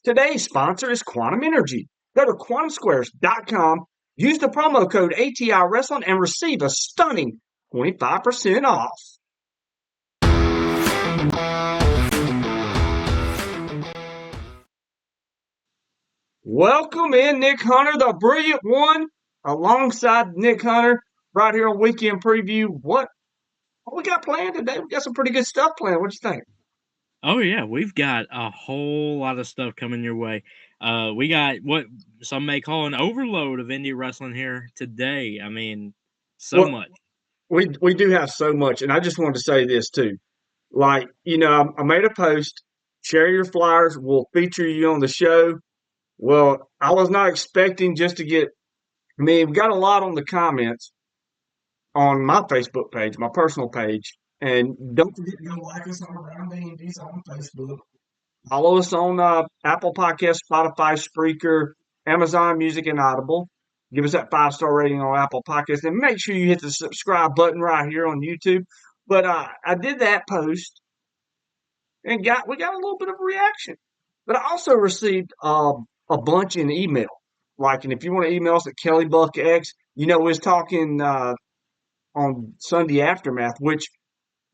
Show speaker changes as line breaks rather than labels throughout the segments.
Today's sponsor is Quantum Energy. Go to quantumsquares.com, use the promo code ATI Wrestling, and receive a stunning 25% off. Welcome in, Nick Hunter, the brilliant one, alongside Nick Hunter, right here on Weekend Preview. What we got planned today? We got some pretty good stuff planned. What you think?
Oh yeah, we've got a whole lot of stuff coming your way. We got what some may call an overload of indie wrestling here today. I mean, so
Well,
much.
we do have so much, and I just wanted to say this too. Like, I made a post, share your flyers, we'll feature you on the show. Well, I was not expecting just to get, we got a lot on the comments on my Facebook page, my personal page. And don't forget to go like us on Around the Indies on Facebook. Follow us on Apple Podcasts, Spotify, Spreaker, Amazon Music, and Audible. Give us that 5-star rating on Apple Podcasts, and make sure you hit the subscribe button right here on YouTube. But I did that post, and we got a little bit of a reaction. But I also received a bunch in email. Like, and if you want to email us at KellyBuckX, we was talking on Sunday Aftermath, which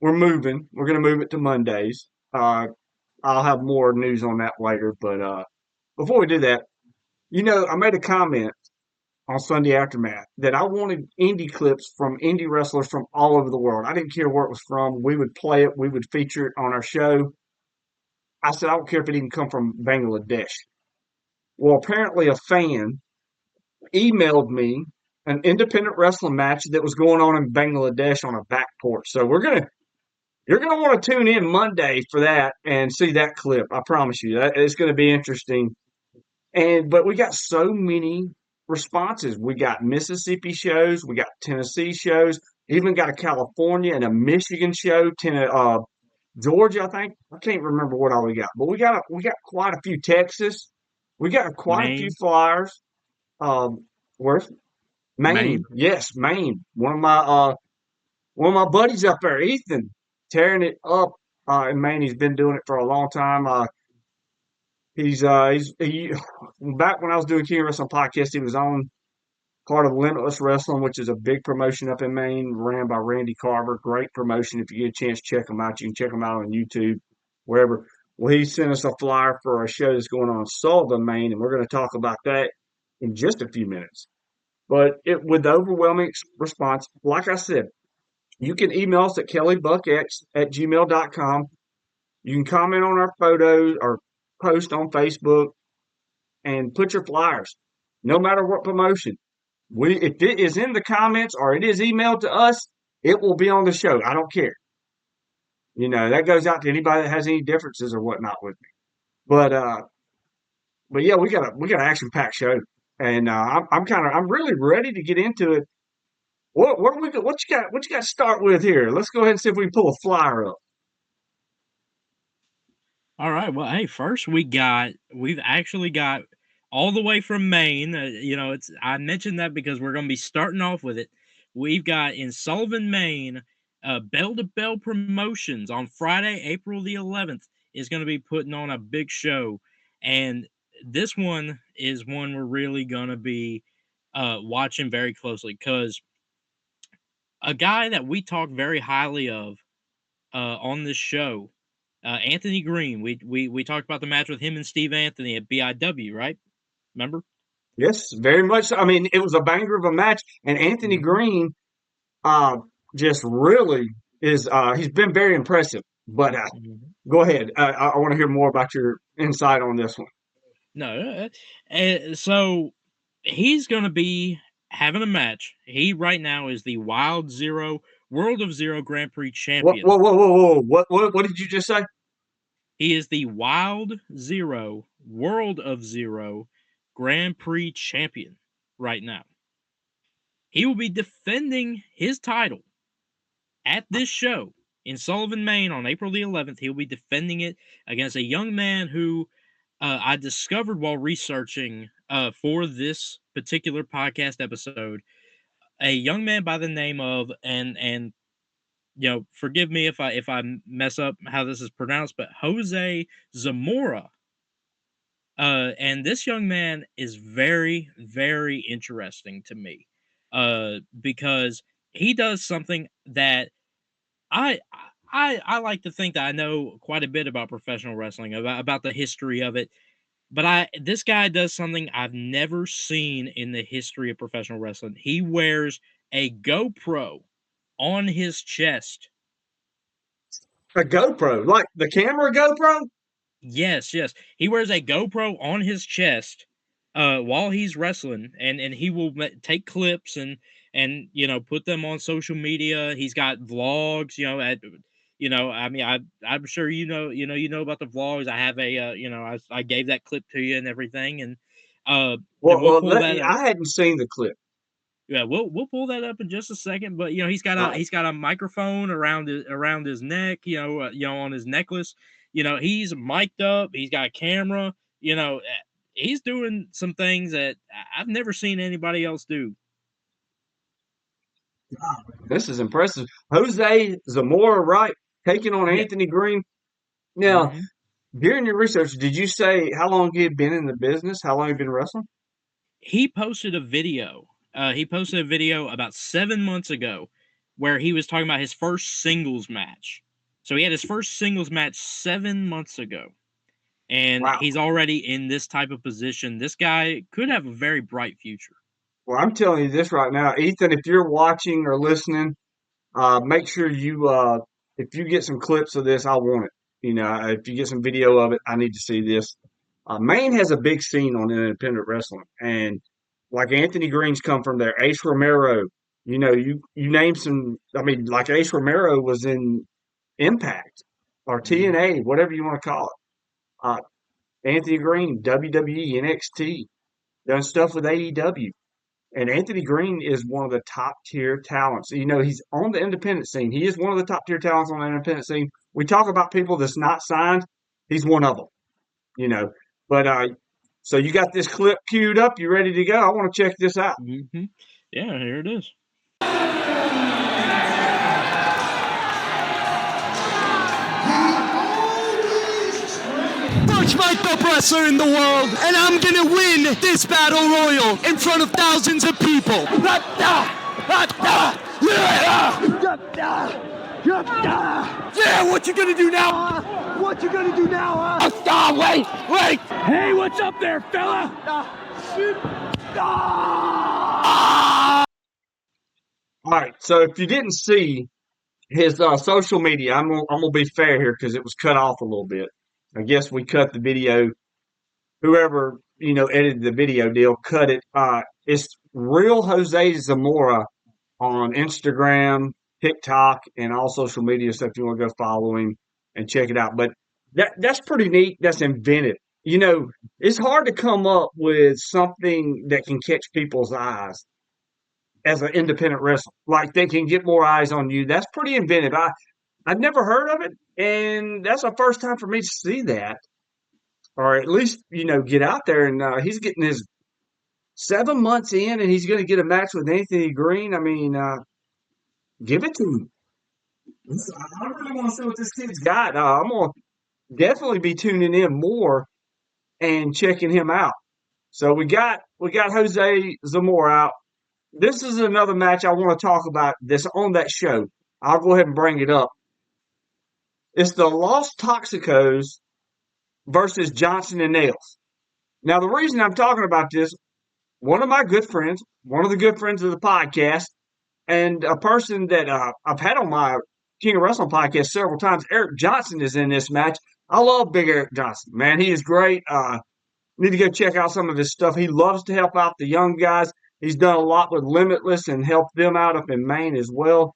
we're moving. We're going to move it to Mondays. I'll have more news on that later. But before we do that, I made a comment on Sunday Aftermath that I wanted indie clips from indie wrestlers from all over the world. I didn't care where it was from. We would play it. We would feature it on our show. I said, I don't care if it even come from Bangladesh. Well, apparently a fan emailed me an independent wrestling match that was going on in Bangladesh on a back porch. So you're gonna want to tune in Monday for that and see that clip. I promise you that it's going to be interesting. But we got so many responses. We got Mississippi shows, we got Tennessee shows, even got a California and a Michigan show, Georgia, I think. I can't remember what all we got, but we got quite a few. Texas. We got quite a few
Maine,
flyers. Where's Maine?
Maine.
Yes, Maine. One of my buddies up there, Ethan, tearing it up in Maine. He's been doing it for a long time. He back when I was doing King Wrestling Podcast, he was on part of Limitless Wrestling, which is a big promotion up in Maine, ran by Randy Carver. Great promotion. If you get a chance, check them out. You can check them out on YouTube, wherever. Well, he sent us a flyer for a show that's going on in Sullivan, Maine, and we're going to talk about that in just a few minutes. But with the overwhelming response, like I said, you can email us at kellybuckx@gmail.com. You can comment on our photos or post on Facebook and put your flyers, no matter what promotion. If it is in the comments or it is emailed to us, it will be on the show. I don't care. That goes out to anybody that has any differences or whatnot with me. But yeah, we got an action packed show, and I'm really ready to get into it. What you got to start with here? Let's go ahead and see if we can pull a flyer up.
All right. Well, hey, first we've actually got all the way from Maine. I mentioned that because we're going to be starting off with it. We've got in Sullivan, Maine, Bell to Bell Promotions on Friday, April the 11th is going to be putting on a big show, and this one is one we're really going to be watching very closely because a guy that we talk very highly of on this show, Anthony Green. We talked about the match with him and Steve Anthony at BIW, right? Remember?
Yes, very much so. I mean, it was a banger of a match, and Anthony
Mm-hmm.
Green uh, just really is. He's been very impressive. But
Mm-hmm.
go ahead. I want to hear more about your insight on this one.
No, so he's going to be having a match. He right now is the World of Zero Grand Prix
What?
champion.
Whoa, whoa, whoa, whoa! What did you just say?
He is the World of Zero Grand Prix champion right now. He will be defending his title at this show in Sullivan, Maine on April the 11th. He'll be defending it against a young man who I discovered while researching for this particular podcast episode. A young man by the name of and forgive me if I mess up how this is pronounced, but Jose Zamora. And this young man is very, very interesting to me, because he does something that I I like to think that I know quite a bit about professional wrestling, about the history of it. But this guy does something I've never seen in the history of professional wrestling. He wears a GoPro on his chest.
A GoPro, like the camera GoPro.
Yes, yes. He wears a GoPro on his chest while he's wrestling, and he will take clips and put them on social media. He's got vlogs, I mean, I'm sure you know about the vlogs. I have I gave that clip to you and everything, and
Well,
we'll
well,
pull that up.
I hadn't seen the clip.
Yeah, we'll pull that up in just a second. But
All right.
he's got a microphone around his neck. On his necklace. He's mic'd up. He's got a camera. He's doing some things that I've never seen anybody else do.
This is impressive. Jose Zamora, right? Taking on
Yeah.
Anthony Green. Now,
hmm
during your research, did you say how long he had been in the business? How long he had been wrestling?
He posted a video. He posted a video about 7 months ago where he was talking about his first singles match. So he had his first singles match 7 months ago, and
Wow.
he's already in this type of position. This guy could have a very bright future.
Well, I'm telling you this right now, Ethan, if you're watching or listening, make sure if you get some clips of this, I want it. If you get some video of it, I need to see this. Maine has a big scene on independent wrestling, and like Anthony Green's come from there. Ace Romero, you name some. I mean, like Ace Romero was in Impact or
Mhm.
TNA, whatever you want to call it. Uh, Anthony Green, WWE, NXT, done stuff with AEW. And Anthony Green is one of the top tier talents. He's on the independent scene. He is one of the top tier talents on the independent scene. We talk about people that's not signed. He's one of them, you know. But so you got this clip queued up. You ready to go? I want to check this out.
Mhm. Yeah, here it is.
First my top wrestler in the world, and I'm gonna win this battle royal in front of thousands of people. Yeah, what you gonna do now? What you gonna do now, huh? Stop, wait! Hey, what's up there, fella?
All right. So if you didn't see his social media, I'm gonna be fair here because it was cut off a little bit. I guess we cut the video. Whoever edited the video deal cut it. It's real Jose Zamora on Instagram, TikTok, and all social media stuff. If you want to go follow him and check it out. But that's pretty neat. That's inventive. It's hard to come up with something that can catch people's eyes as an independent wrestler. Like they can get more eyes on you. That's pretty inventive. I've never heard of it, and that's the first time for me to see that, or at least get out there. And he's getting his 7 months in, and he's going to get a match with Anthony Green. I mean, give it to him. I really want to see what this kid's got. I'm gonna definitely be tuning in more and checking him out. So we got Jose Zamora out. This is another match I want to talk about that's on that show. I'll go ahead and bring it up. It's the Los Toxicos versus Johnson and Nails. Now the reason I'm talking about this, one of my good friends, one of the good friends of the podcast, and a person that I've had on my King of Wrestling podcast several times, Eric Johnson is in this match. I love Big Eric Johnson, man. He is great. Need to go check out some of his stuff. He loves to help out the young guys. He's done a lot with Limitless and helped them out up in Maine as well.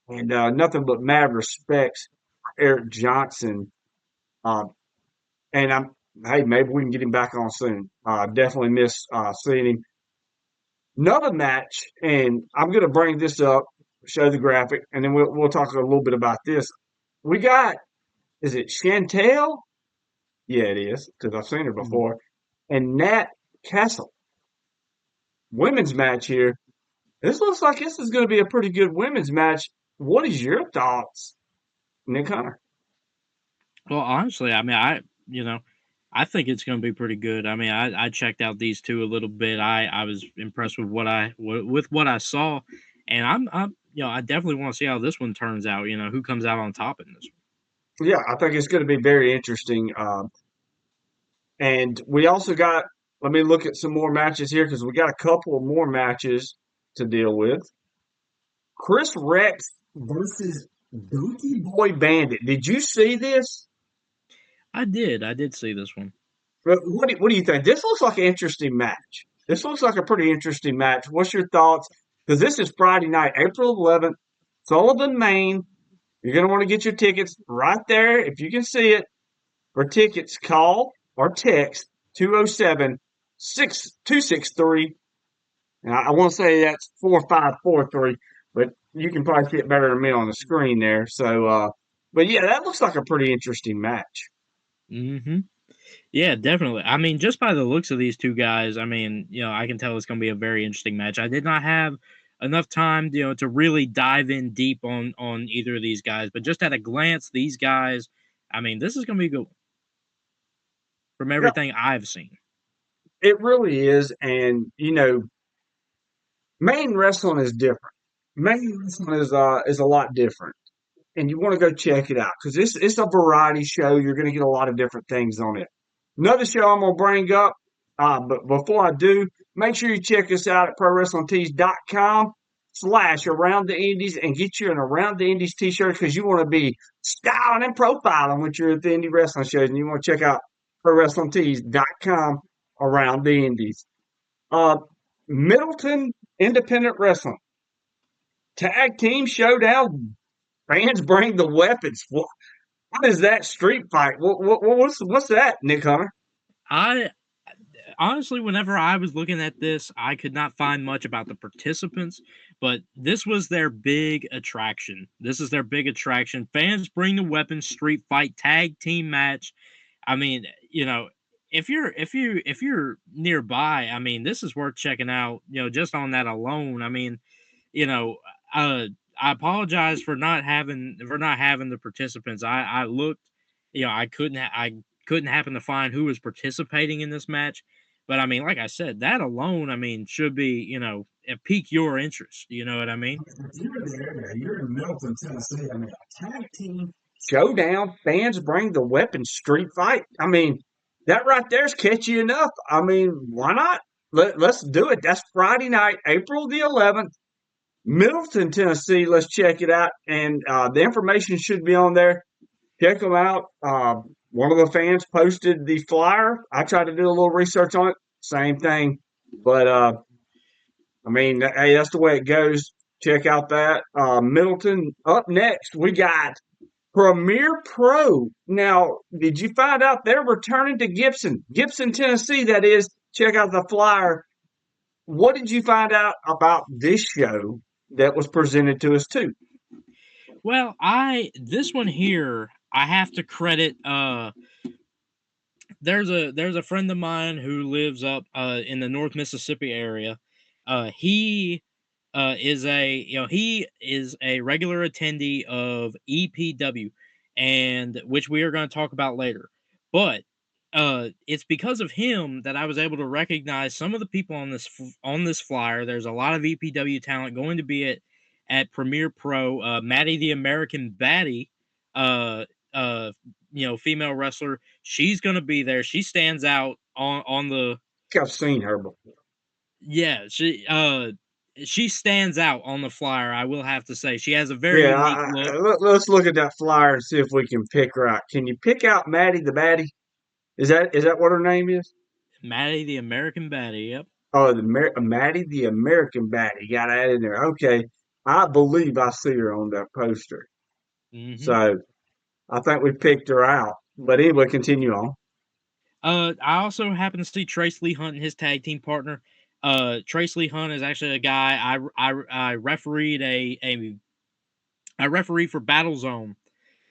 And nothing but mad respects for Eric Johnson. Uh, and hey, maybe we can get him back on soon. Definitely miss seeing him. Another match, and I'm going to bring this up, show the graphic, and then we'll talk a little bit about this. We got, is it Chantel? Yeah, it is, because I've seen her
Mhm.
before. And Nat Castle. Women's match here. This looks like this is going to be a pretty good women's match. What is your thoughts, Nick Hunter?
Well, honestly, I mean, you know, I think it's going to be pretty good. I mean, I checked out these two a little bit. I was impressed with what I saw, and I'm I definitely want to see how this one turns out. Who comes out on top in this
Yeah, I think it's going to be very interesting. And we also got, let me look at some more matches here because we got a couple of more matches to deal with. Chris Rex versus Dookie Boy Bandit. Did you see this?
one. I did see this one.
What do you think? This looks like an interesting match. This looks like a pretty interesting match. What's your thoughts? Because this is Friday night, April 11th, Sullivan, Maine. You're going to want to get your tickets right there. If you can see it, for tickets, call or text 207 6263. And I want to say that's 4543, but you can probably see it better than me on the screen there. So, but yeah, that looks like a pretty interesting match.
Mm-hmm. Yeah, definitely. I mean, just by the looks of these two guys, I mean, I can tell it's going to be a very interesting match. I did not have enough time, to really dive in deep on either of these guys, but just at a glance, these guys, I mean, this is going to be good from
Yeah,
everything I've seen.
it really is. And, Maine wrestling is different. Maine wrestling is a lot different. And you want to go check it out because it's a variety show. You're going to get a lot of different things on it. Another show I'm going to bring up, but before I do, make sure you check us out at prowrestlingtees.com/around the indies and get you an around the indies t-shirt because you want to be styling and profiling when you're at the indie wrestling shows, and you want to check out prowrestlingtees.com around the indies. Uh, Middleton Independent Wrestling Tag Team Showdown. Fans bring the weapons. What is that street fight? What's that, Nick Hunter?
I honestly, whenever I was looking at this, I could not find much about the participants, but this was their big attraction. This is their big attraction. Fans bring the weapons street fight tag team match. I mean, if you're nearby, I mean, this is worth checking out, just on that alone. I mean, you know, uh I apologize for not having the participants. I looked, I couldn't happen to find who was participating in this match. But I mean, like I said, that alone, I mean, should be, pique your interest. You know what I mean?
You're there. You're in Middleton, Tennessee. I mean, a tag team showdown. Fans bring the weapons. Street fight. I mean, that right there's catchy enough. I mean, why not? Let's do it. That's Friday night, April the 11th, Middleton, Tennessee. Let's check it out. And the information should be on there. Check them out. One of the fans posted the flyer. I tried to do a little research on it. Same thing. But I mean, hey, that's the way it goes. Check out that. Middleton. Up next, we got Premier Pro. Now, did you find out they're returning to Gibson? Gibson, Tennessee, that is. Check out the flyer. What did you find out about this show that was presented to us, too?
Well, this one here, I have to credit. There's a friend of mine who lives up in the North Mississippi area. He is a regular attendee of EPW, and which we are going to talk about later. But it's because of him that I was able to recognize some of the people on this flyer. There's a lot of EPW talent going to be at Premier Pro. Maddie the American Baddie, uh, female wrestler. She's going to be there. She stands out on the.
I think I've seen her before.
Yeah, she stands out on the flyer. I will have to say she has a very unique look.
Let's look at that flyer and see if we can pick her out. Can you pick out Maddie the Baddie? Is that what her name is?
Maddie the American Baddie. Yep.
Oh, Maddie the American Baddie. Got that in there. Okay, I believe I see her on that poster.
Mm-hmm.
So I think we picked her out. But anyway, continue on.
I also happen to see Trace Lee Hunt and his tag team partner. Trace Lee Hunt is actually a guy I refereed I refereed for Battle Zone,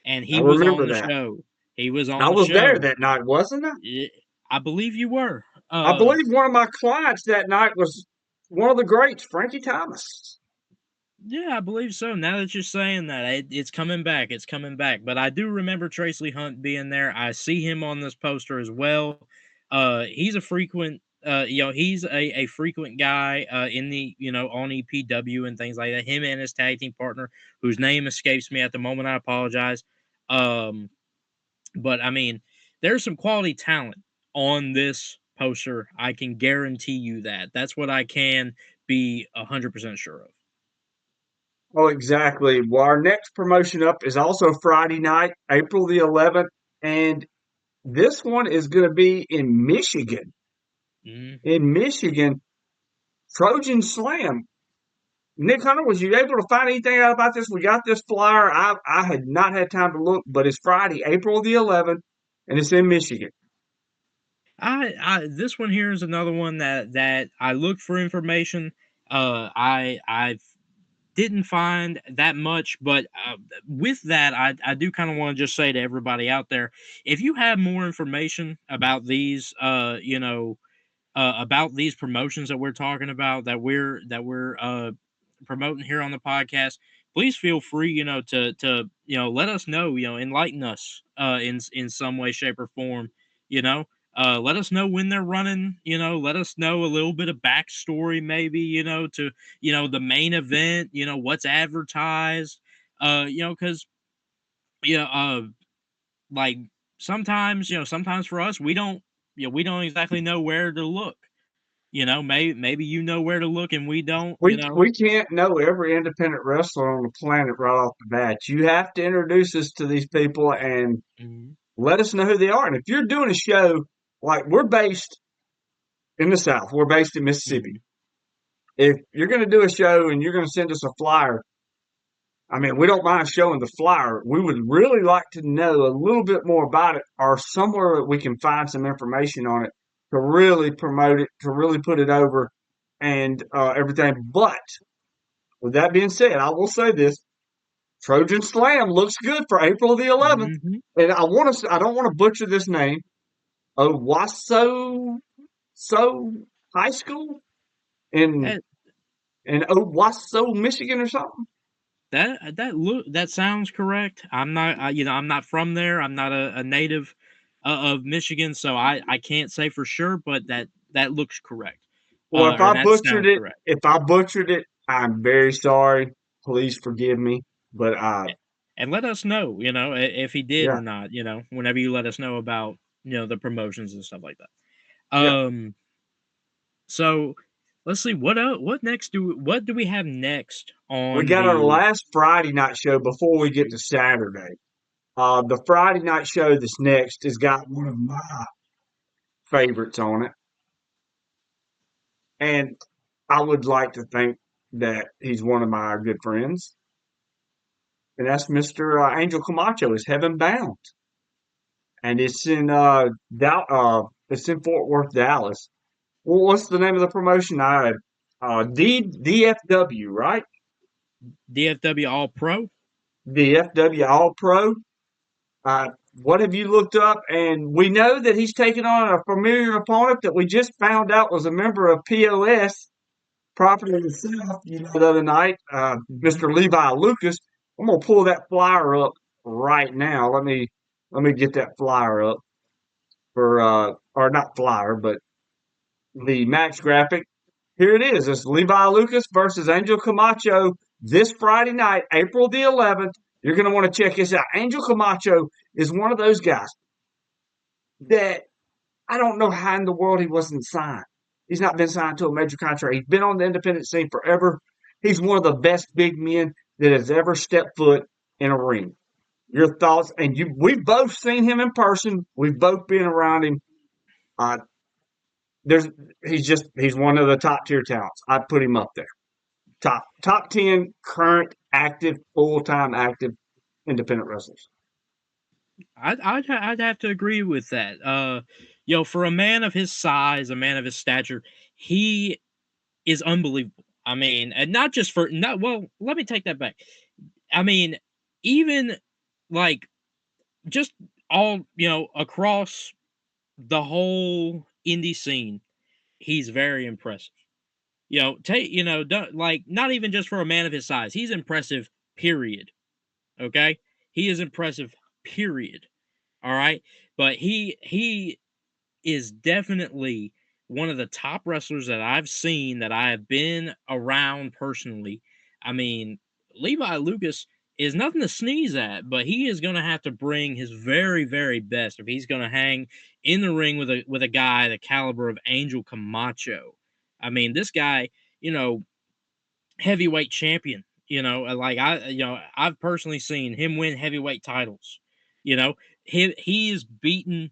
and he
I
was
remember
on the
that.
show. He was on
I
the
was there
show.
that night, wasn't I?
I believe you were.
I believe one of my clients that night was one of the greats, Frankie Thomas.
Yeah, I believe so. Now that you're saying that, it's coming back. It's coming back. But I do remember Tracy Hunt being there. I see him on this poster as well. He's a frequent. He's a frequent guy in the on EPW and things like that. Him and his tag team partner, whose name escapes me at the moment. I apologize. Um, but I mean, there's some quality talent on this poster. I can guarantee you that. That's what I can be 100% sure of.
Oh, exactly. Well, our next promotion up is also Friday night, April the 11th, and this one is going to be in Michigan.
Mhm.
In Michigan, Trojan Slam. Nick Hunter, was you able to find anything out about this? We got this flyer. I had not had time to look, but it's Friday, April the 11th, and it's in Michigan.
I this one here is another one that I looked for information. I didn't find that much, but with that, I do kind of want to just say to everybody out there, if you have more information about these, about these promotions that we're talking about, that we're promoting here on the podcast, please feel free, to let us know, enlighten us in some way, shape, or form. You know, let us know when they're running. Let us know a little bit of backstory, maybe, to the main event. What's advertised. Because yeah, like sometimes for us, we don't exactly know where to look. Maybe you know where to look and we don't,
We can't know every independent wrestler on the planet right off the bat. You have to introduce us to these people and
Mhm,
let us know who they are. And if you're doing a show, like we're based in the South, we're based in Mississippi.
mhm.
If you're going to do a show and you're going to send us a flyer, I mean, we don't mind showing the flyer. We would really like to know a little bit more about it or somewhere that we can find some information on it to really promote it, to really put it over and everything. But with that being said, I will say this Trojan Slam looks good for April the 11th.
Mhm.
And I don't want to butcher this name. Owasso So High School in
That
in Owasso, Michigan or something.
that sounds correct. I'm not from there. I'm not a native of Michigan, so I can't say for sure, but that looks correct.
Well,
Or that sounds correct.
if I butchered it, I'm very sorry. Please forgive me. But
And let us know, if he did
yeah,
or not, whenever you let us know about, the promotions and stuff like that.
yeah.
So let's see what do we have next
We
on
got our
the
last Friday night show before we get to Saturday. The Friday night show that's next has got one of my favorites on it, and I would like to think that he's one of my good friends, and that's Mr. Angel Camacho is Heaven Bound, and it's in Fort Worth, Dallas. Well, what's the name of the promotion? DFW, right?
DFW All Pro?
DFW All Pro. Uh, what have you looked up? And we know that he's taken on a familiar opponent that we just found out was a member of POS, Property of the South, the other night,
Mhm.
Mr. Levi Lucas. I'm gonna pull that flyer up right now. Let me get that flyer up for or not flyer, but the match graphic. Here it is. It's Levi Lucas versus Angel Camacho this Friday night, April the 11th. You're going to want to check this out. Angel Camacho is one of those guys that I don't know how in the world he wasn't signed. He's not been signed to a major contract. He's been on the independent scene forever. He's one of the best big men that has ever stepped foot in a ring. Your thoughts? And we've both seen him in person. We've both been around him. Uh, there's he's one of the top tier talents. I'd put him up there. Top 10 current active full time active independent wrestlers.
I'd have to agree with that. For a man of his size, a man of his stature, he is unbelievable. I mean, and not just for not well, let me take that back. I mean, even like just all, across the whole indie scene, he's very impressive. Don't, like, not even just for a man of his size. He's impressive, period. Okay? He is impressive, period. All right? But he is definitely one of the top wrestlers that I've seen that I have been around personally. I mean, Levi Lucas is nothing to sneeze at, but he is going to have to bring his very, very best if he's going to hang in the ring with a guy the caliber of Angel Camacho. I mean, this guy, you know, heavyweight champion. I've personally seen him win heavyweight titles. You know, he is beaten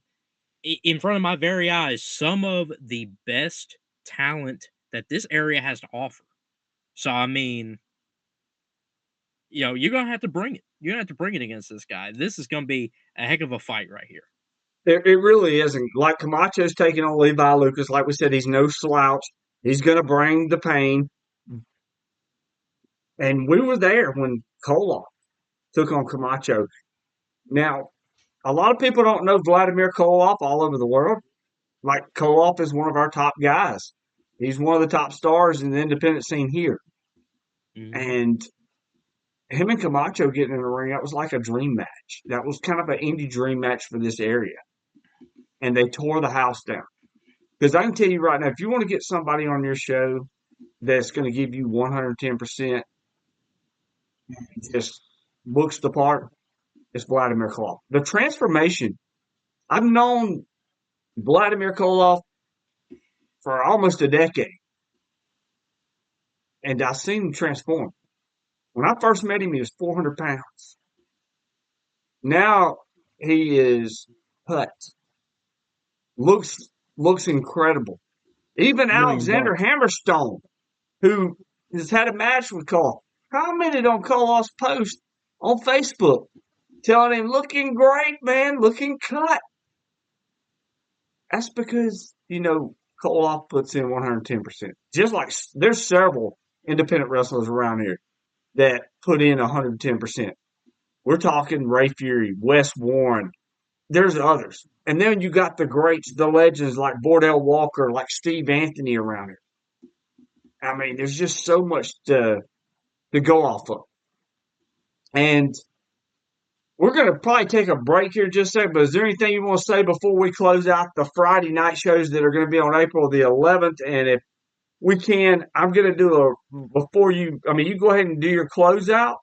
in front of my very eyes some of the best talent that this area has to offer. So I mean, you're gonna have to bring it. You're gonna have to bring it against this guy. This is gonna be a heck of a fight right here.
It really isn't. Like Camacho's taking on Levi Lucas. Like we said, he's no slouch. He's going to bring the pain. And we were there when Koloff took on Camacho. Now, a lot of people don't know Vladimir Koloff all over the world. Like Koloff is one of our top guys. He's one of the top stars in the independent scene here.
Mhm.
And him and Camacho getting in the ring, that was like a dream match. That was kind of an indie dream match for this area. And they tore the house down. Because I can tell you right now, if you want to get somebody on your show that's going to give you 110%, just looks the part, it's Vladimir Koloff. The transformation, I've known Vladimir Koloff for almost a decade, and I've seen him transform. When I first met him, he was 400 pounds. Now he is cut. Looks looks incredible. Even
Million
Alexander
bucks.
Hammerstone, who has had a match with Cole, commented on Koloff's post on Facebook, telling him, looking great, man, looking cut. That's because, Koloff puts in 110%. Just like there's several independent wrestlers around here that put in 110%. We're talking Ray Fury, Wes Warren. There's others. And then you got the greats, the legends like Bordell Walker, like Steve Anthony around here. I mean, there's just so much to go off of. And we're going to probably take a break here just a second, but is there anything you want to say before we close out the Friday night shows that are going to be on April the 11th? And if we can, I'm going to do you go ahead and do your closeout,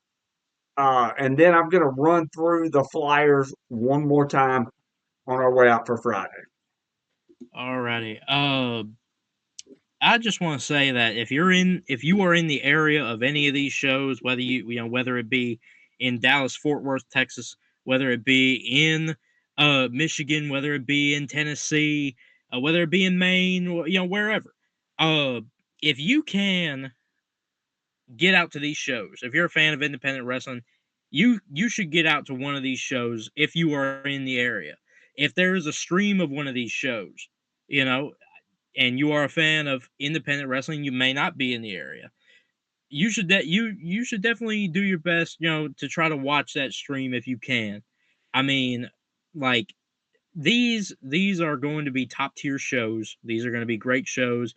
and then I'm going to run through the flyers one more time on our way out for Friday.
Alrighty. I just want to say that if you are in the area of any of these shows, whether it be in Dallas, Fort Worth, Texas, whether it be in Michigan, whether it be in Tennessee, whether it be in Maine, wherever. Uh, if you can get out to these shows, if you're a fan of independent wrestling, you should get out to one of these shows if you are in the area. If there is a stream of one of these shows, you know, and you are a fan of independent wrestling, you may not be in the area. You should definitely do your best, to try to watch that stream if you can. I mean, like these are going to be top tier shows. These are going to be great shows.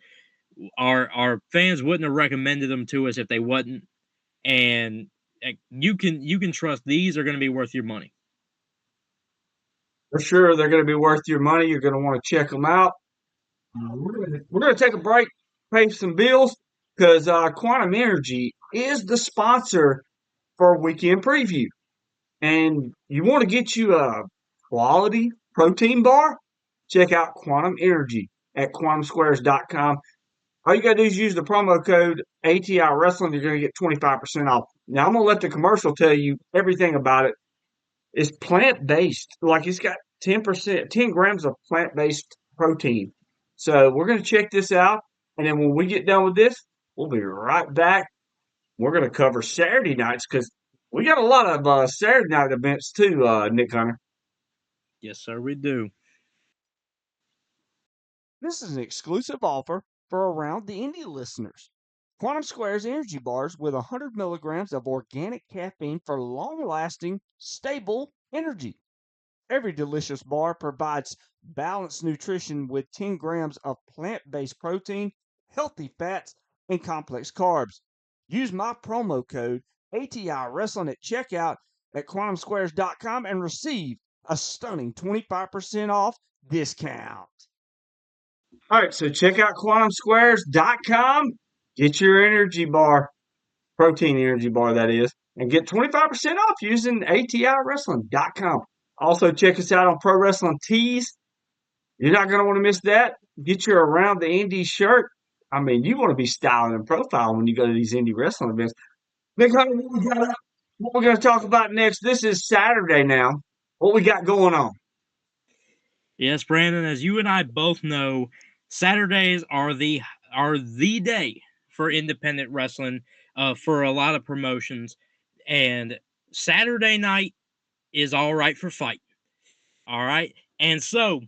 Our fans wouldn't have recommended them to us if they wasn't. And you can trust these are going to be worth your money.
For sure, they're going to be worth your money. You're going to want to check them out. We're going to take a break, pay some bills, because Quantum Energy is the sponsor for Weekend Preview. And you want to get you a quality protein bar? Check out Quantum Energy at quantumsquares.com. All you got to do is use the promo code ATI Wrestling. You're going to get 25% off. Now, I'm going to let the commercial tell you everything about it. It's plant based. Like it's got 10%, 10 grams of plant based protein. So we're going to check this out. And then when we get done with this, we'll be right back. We're going to cover Saturday nights because we got a lot of Saturday night events too, Nick Hunter.
Yes, sir, we do.
This is an exclusive offer for Around the Indie listeners. Quantum Squares energy bars with 100 milligrams of organic caffeine for long-lasting, stable energy. Every delicious bar provides balanced nutrition with 10 grams of plant-based protein, healthy fats, and complex carbs. Use my promo code ATI Wrestling at checkout at quantumsquares.com and receive a stunning 25% off discount.
All right, so check out quantumsquares.com. Get your energy bar, protein energy bar, that is, and get 25% off using ATIWrestling.com. Also, check us out on Pro Wrestling Tees. You're not going to want to miss that. Get your Around the Indies shirt. I mean, you want to be styling and profiling when you go to these indie wrestling events. Nick Hunter, what we're going to talk about next? This is Saturday now. What we got going on?
Yes, Brandon, as you and I both know, Saturdays are the day for independent wrestling for a lot of promotions, and Saturday night is all right for fight. All right, and so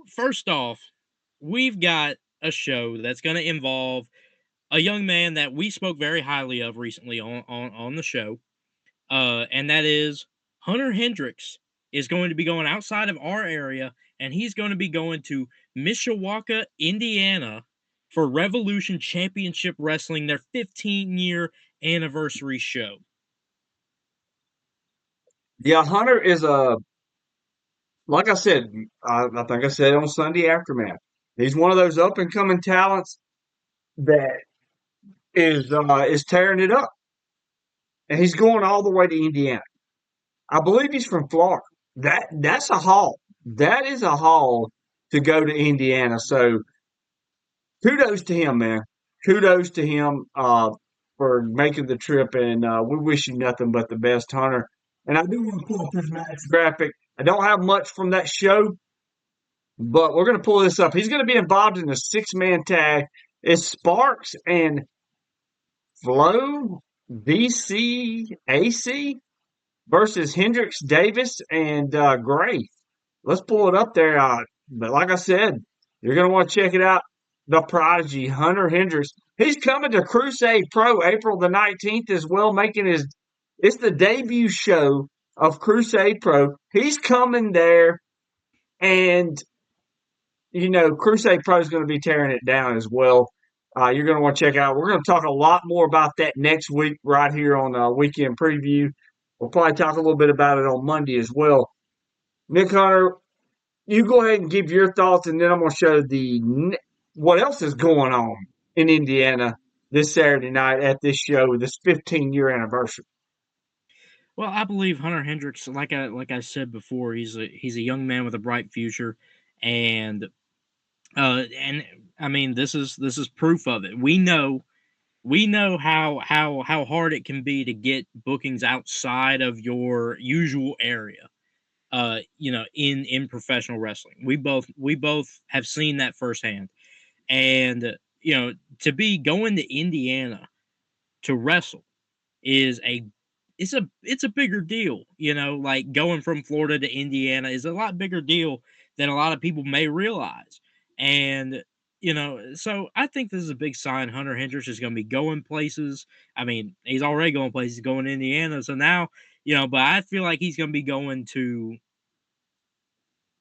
first off, we've got a show that's going to involve a young man that we spoke very highly of recently on the show, and that is Hunter Hendricks is going to be going outside of our area, and he's going to be going to Mishawaka, Indiana, for Revolution Championship Wrestling, their 15-year anniversary show.
Yeah, Hunter is like I said, I think I said on Sunday Aftermath. He's one of those up and coming talents that is tearing it up, and he's going all the way to Indiana. I believe he's from Florida. That's a haul. That is a haul to go to Indiana. So kudos to him, man. Kudos to him for making the trip, and we wish you nothing but the best, Hunter. And I do want to pull up this match graphic. I don't have much from that show, but we're going to pull this up. He's going to be involved in a 6-man tag. It's Sparks and Flo VCAC versus Hendricks Davis and Gray. Let's pull it up there. But like I said, you're going to want to check it out. The Prodigy, Hunter Hendricks. He's coming to Crusade Pro April the 19th as well, it's the debut show of Crusade Pro. He's coming there, and Crusade Pro is going to be tearing it down as well. You're going to want to check out. We're going to talk a lot more about that next week right here on Weekend Preview. We'll probably talk a little bit about it on Monday as well. Nick Hunter, you go ahead and give your thoughts, and then I'm going to show what else is going on in Indiana this Saturday night at this show, this 15-year anniversary.
Well, I believe Hunter Hendricks, like I said before, he's a young man with a bright future, and I mean this is proof of it. We know how hard it can be to get bookings outside of your usual area. In professional wrestling, we both have seen that firsthand, and to be going to Indiana to wrestle is it's a bigger deal. Like going from Florida to Indiana is a lot bigger deal than a lot of people may realize. And so I think this is a big sign. Hunter Hendricks is going to be going places. I mean, he's already going places, going to Indiana. So now, but I feel like he's going to be going to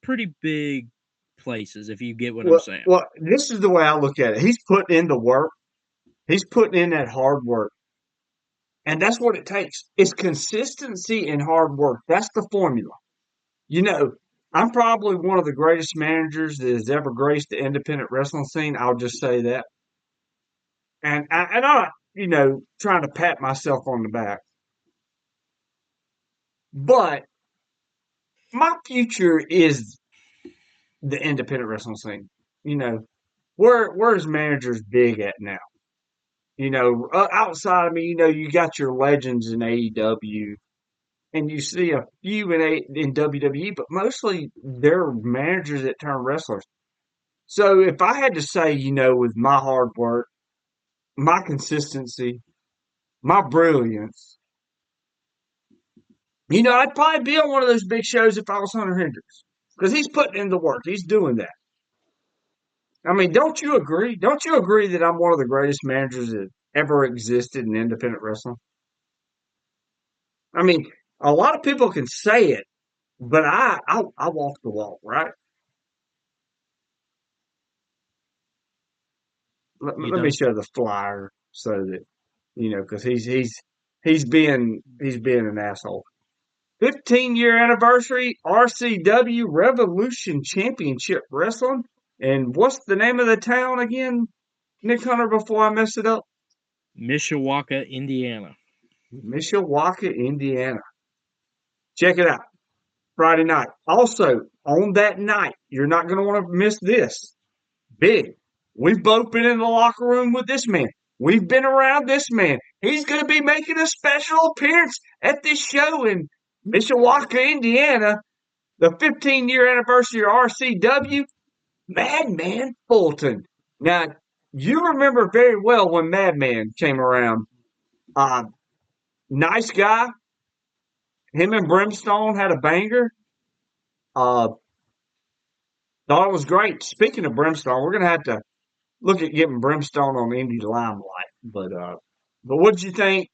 pretty big places, if you get what I'm saying.
Well, this is the way I look at it. He's putting in the work. He's putting in that hard work. And that's what it takes. It's consistency and hard work. That's the formula. I'm probably one of the greatest managers that has ever graced the independent wrestling scene. I'll just say that. And I'm not, trying to pat myself on the back. But my future is the independent wrestling scene. Where's managers big at now? Outside of me, you got your legends in AEW, and you see a few in WWE, but mostly they're managers that turn wrestlers. So if I had to say, with my hard work, my consistency, my brilliance, I'd probably be on one of those big shows if I was Hunter Hendricks, because he's putting in the work. He's doing that. I mean, don't you agree? Don't you agree that I'm one of the greatest managers that ever existed in independent wrestling? I mean, a lot of people can say it, but I walk the walk, right?
He
let me
does.
show the flyer so that because he's being an asshole. 15-year anniversary RCW Revolution Championship Wrestling. And what's the name of the town again, Nick Hunter? Before I mess it up,
Mishawaka, Indiana.
Mishawaka, Indiana. Check it out. Friday night. Also, on that night, you're not going to want to miss this. Big. We've both been in the locker room with this man. We've been around this man. He's going to be making a special appearance at this show in Mishawaka, Indiana. The 15-year anniversary of RCW. Madman Fulton. Now, you remember very well when Madman came around. Uh, nice guy. Him and Brimstone had a banger. Uh, thought it was great. Speaking of Brimstone, we're gonna have to look at getting Brimstone on Indie Limelight. But what did you think?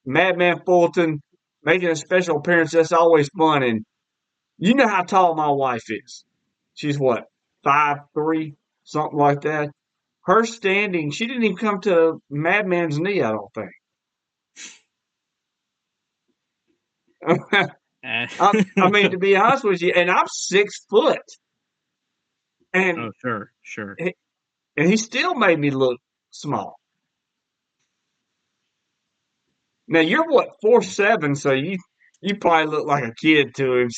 Madman Fulton making a special appearance. That's always fun. And you know how tall my wife is. She's what, 5'3", something like that. Her standing, she didn't even come to Madman's knee, I don't think. I mean, to be honest with you, and I'm 6 foot, and
Oh, sure.
and he still made me look small. Now you're what, 4'7", so you probably look like a kid to him.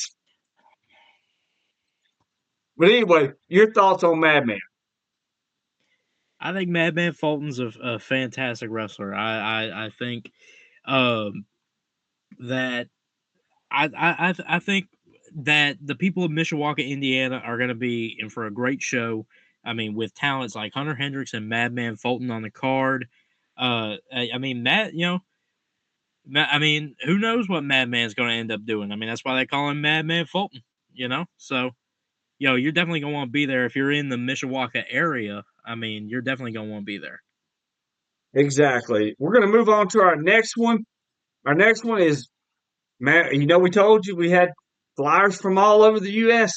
But anyway, your thoughts on Madman?
I think Madman Fulton's a fantastic wrestler. I think um, that I think that the people of Mishawaka, Indiana, are going to be in for a great show. I mean, with talents like Hunter Hendricks and Madman Fulton on the card. I mean, I mean, who knows what Madman's going to end up doing? I mean, that's why they call him Madman Fulton. So you're definitely going to want to be there if you're in the Mishawaka area. I mean, you're definitely going to want to be there.
Exactly. We're going to move on to our next one. Our next one is, man, we told you we had flyers from all over the U.S.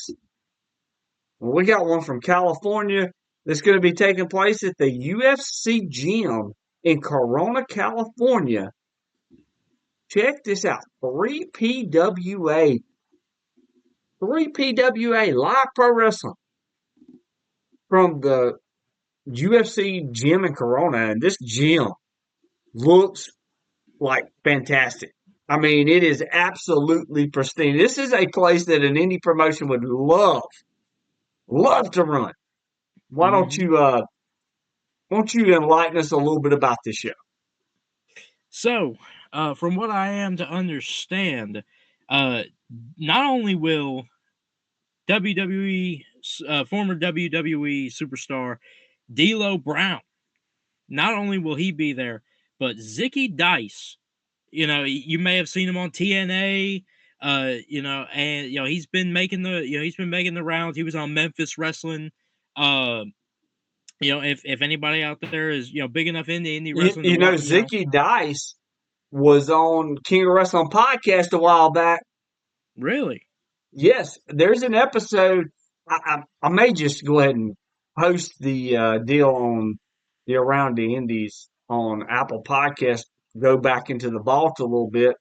Well, we got one from California that's going to be taking place at the UFC gym in Corona, California. Check this out. 3PWA. 3PWA Live Pro Wrestling from the UFC gym in Corona. And this gym looks like fantastic. I mean, it is absolutely pristine. This is a place that an indie promotion would love to run. Why don't
Mm-hmm.
you enlighten us a little bit about this show?
So, from what I am to understand, not only will WWE former WWE superstar D'Lo Brown, not only will he be there, but Zicky Dice. You may have seen him on TNA. And he's been making the rounds. He was on Memphis Wrestling. Uh, if anybody out there is big enough into indie wrestling to watch,
Zicky Dice was on King of Wrestling podcast a while back.
really.
Yes, there's an episode. I may just go ahead and post the deal on the Around the Indies on Apple Podcast. Go back into the vault a little bit.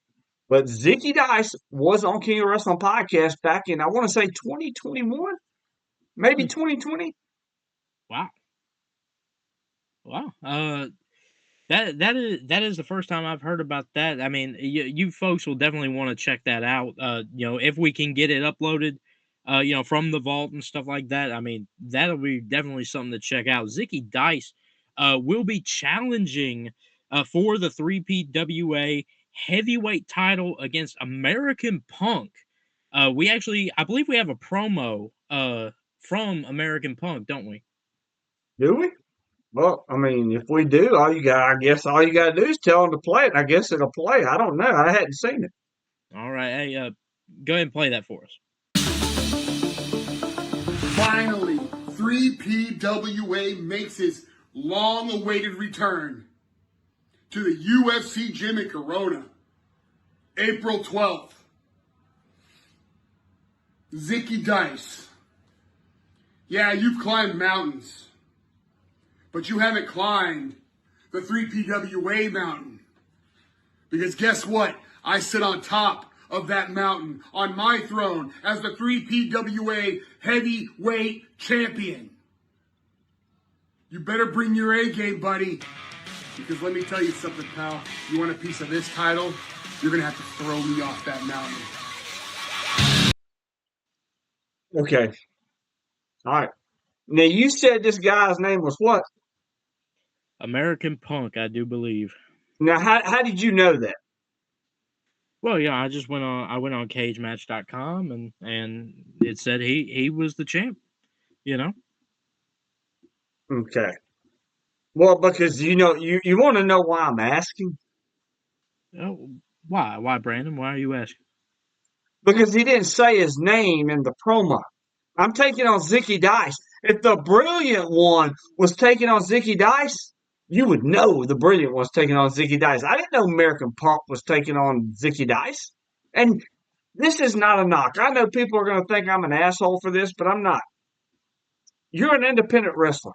But Zicky Dice was on King of Wrestling podcast back in, I want to say, 2021, maybe 2020.
Wow. That is the first time I've heard about that. I mean, you folks will definitely want to check that out. If we can get it uploaded, from the vault and stuff like that. I mean, that'll be definitely something to check out. Zicky Dice, will be challenging, for the 3PWA heavyweight title against American Punk. I believe we have a promo, from American Punk, don't we?
Do we? Well, I mean, if we do, I guess all you got to do is tell them to play it. I guess it'll play. I don't know. I hadn't seen it.
All right. Hey, go ahead and play that for us.
Finally, 3PWA makes his long-awaited return to the UFC gym in Corona, April 12th. Zicky Dice. Yeah, you've climbed mountains. but you haven't climbed the 3PWA mountain. Because guess what? I sit on top of that mountain on my throne as the 3PWA heavyweight champion. You better bring your A game, buddy. Because let me tell you something, pal. You want a piece of this title? You're going to have to throw me off that mountain.
Okay. All right. Now, you said this guy's name was what?
American Punk, I do believe.
Now, how did you know that?
Well, yeah, I went on cagematch.com and it said he was the champ, you know?
Okay. Well, because, you want to know why I'm asking?
Oh, why? Why, Brandon? Why are you asking?
Because he didn't say his name in the promo. I'm taking on Zicky Dice. If the Brilliant One was taking on Zicky Dice, you would know the Brilliant One's taking on Zicky Dice. I didn't know American Punk was taking on Zicky Dice. And this is not a knock. I know people are going to think I'm an asshole for this, but I'm not. You're an independent wrestler.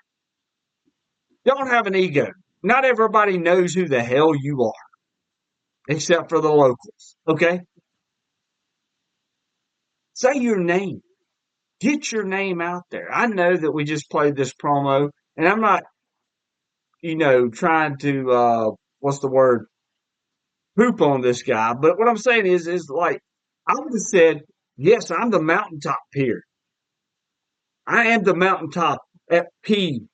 Don't have an ego. Not everybody knows who the hell you are, except for the locals. Okay? Say your name. Get your name out there. I know that we just played this promo, and I'm not, trying to, what's the word, poop on this guy. But what I'm saying is like, I would have said, yes, I'm the mountaintop here. I am the mountaintop at PWA,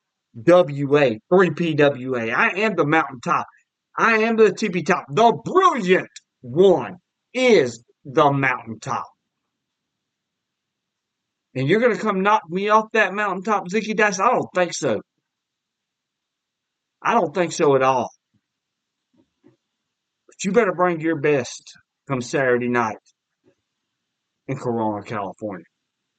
3PWA. I am the mountaintop. I am the tippy top. The Brilliant One is the mountaintop. And you're going to come knock me off that mountaintop, Zicky Dice? I don't think so. I don't think so at all. But you better bring your best come Saturday night in Corona, California.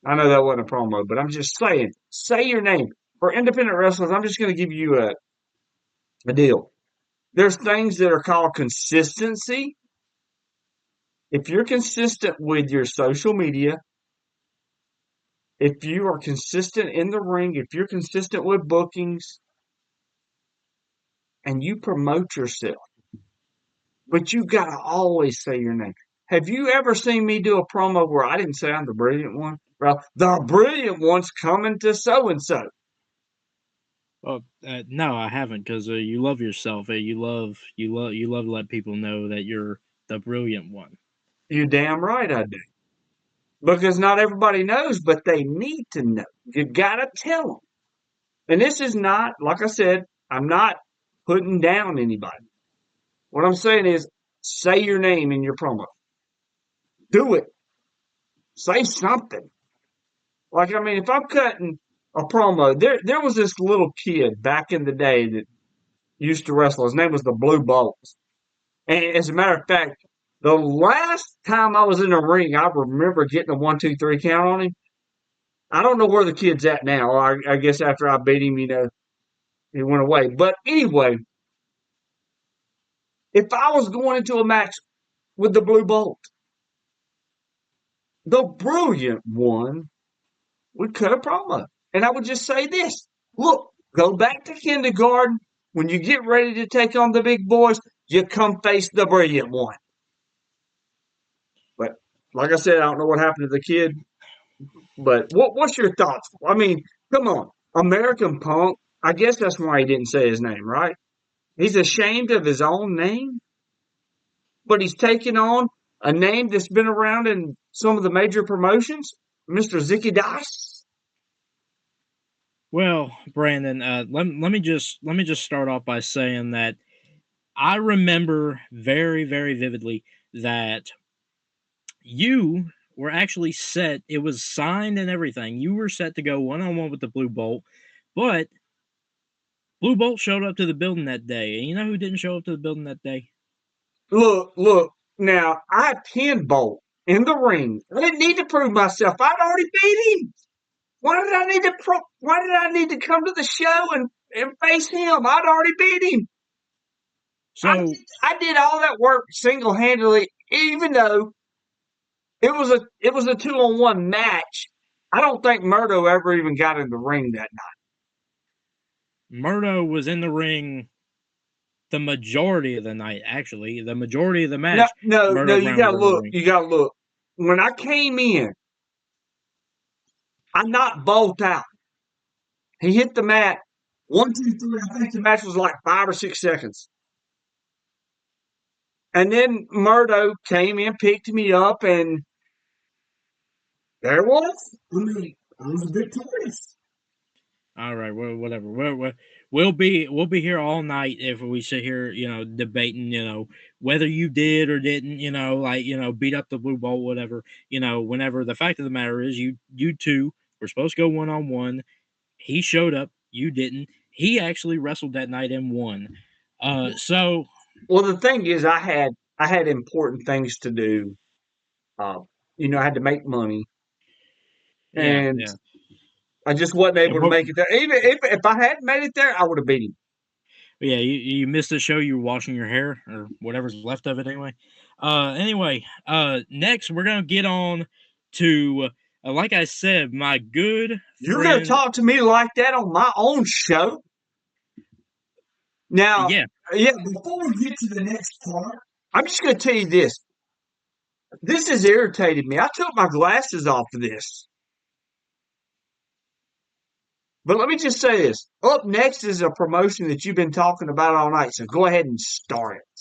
I know that wasn't a promo, but I'm just saying, say your name. For independent wrestlers, I'm just going to give you a deal. There's things that are called consistency. If you're consistent with your social media, if you are consistent in the ring, if you're consistent with bookings, and you promote yourself, but you got to always say your name. Have you ever seen me do a promo where I didn't say I'm the Brilliant One? Well, the Brilliant One's coming to so-and-so.
Well, no, I haven't, because you love yourself. You love to let people know that you're the Brilliant One.
You're damn right I do. Because not everybody knows, but they need to know. You got to tell them. And this is not, like I said, I'm not putting down anybody. What I'm saying is, say your name in your promo. Do it. Say something. Like, I mean, if I'm cutting a promo, there was this little kid back in the day that used to wrestle. His name was the Blue Bolts. And as a matter of fact, the last time I was in the ring, I remember getting a 1, 2, 3 count on him. I don't know where the kid's at now. I guess after I beat him, he went away. But anyway, if I was going into a match with the Blue Bolt, the Brilliant One would cut a promo. And I would just say this. Look, go back to kindergarten. When you get ready to take on the big boys, you come face the Brilliant One. But like I said, I don't know what happened to the kid. But what's your thoughts? I mean, come on. American Punk, I guess that's why he didn't say his name, right? He's ashamed of his own name, but he's taking on a name that's been around in some of the major promotions, Mr. Zicky Dice.
Well, Brandon, let me just start off by saying that I remember very, very vividly that you were actually set. It was signed and everything. You were set to go one-on-one with the Blue Bolt, but Blue Bolt showed up to the building that day. And you know who didn't show up to the building that day?
Look. Now, I pinned Bolt in the ring. I didn't need to prove myself. I'd already beat him. Why did I need to come to the show and face him? I'd already beat him.
So
I did all that work single-handedly, even though it was a 2-on-1 match. I don't think Murdo ever even got in the ring that night.
Murdo was in the ring the majority of the night, actually. The majority of the
No,
match,
no, no.
Murdo
You
Brown was
gotta
in the
look.
ring.
You gotta look. When I came in, I knocked Bolt out. He hit the mat. 1, 2, 3. I think the match was like 5 or 6 seconds. And then Murdo came in, picked me up, and there it was. I mean, I was victorious.
All right, well, whatever. We'll be here all night if we sit here, debating, whether you did or didn't, like, beat up the Blue Bolt, whatever. Whenever the fact of the matter is, you two were supposed to go 1-on-1. He showed up, you didn't. He actually wrestled that night and won. So
Well, the thing is, I had important things to do. Uh, I had to make money,
yeah,
and
yeah.
I just wasn't
And
able to
what
make it there. Even if I hadn't made it there, I would have beat him.
Yeah, you missed the show. You were washing your hair or whatever's left of it anyway. Next we're gonna get on to, like I said, my good
You're going to
friend.
talk to me like that on my own show? Now,
Yeah,
yeah, before we get to the next part, I'm just going to tell you this. This has irritated me. I took my glasses off for this. But let me just say this. Up next is a promotion that you've been talking about all night. So go ahead and start it.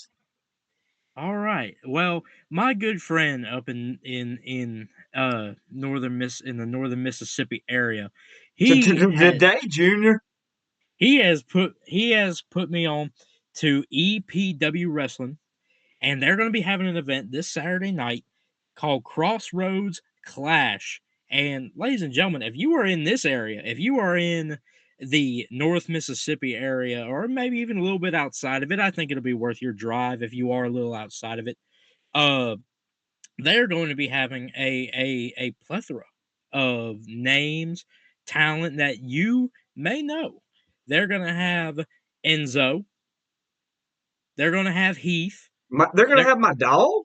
all right. Well, my good friend up in the northern Mississippi area, he had
Today, Junior.
he has put me on to EPW Wrestling, and they're going to be having an event this Saturday night called Crossroads Clash. And ladies and gentlemen, if you are in this area, if you are in the North Mississippi area, or maybe even a little bit outside of it, I think it'll be worth your drive if you are a little outside of it. Uh, they're going to be having a plethora of names, talent that you may know. They're going to have Enzo. They're going to have Heath.
They're going to
They're
have my dog?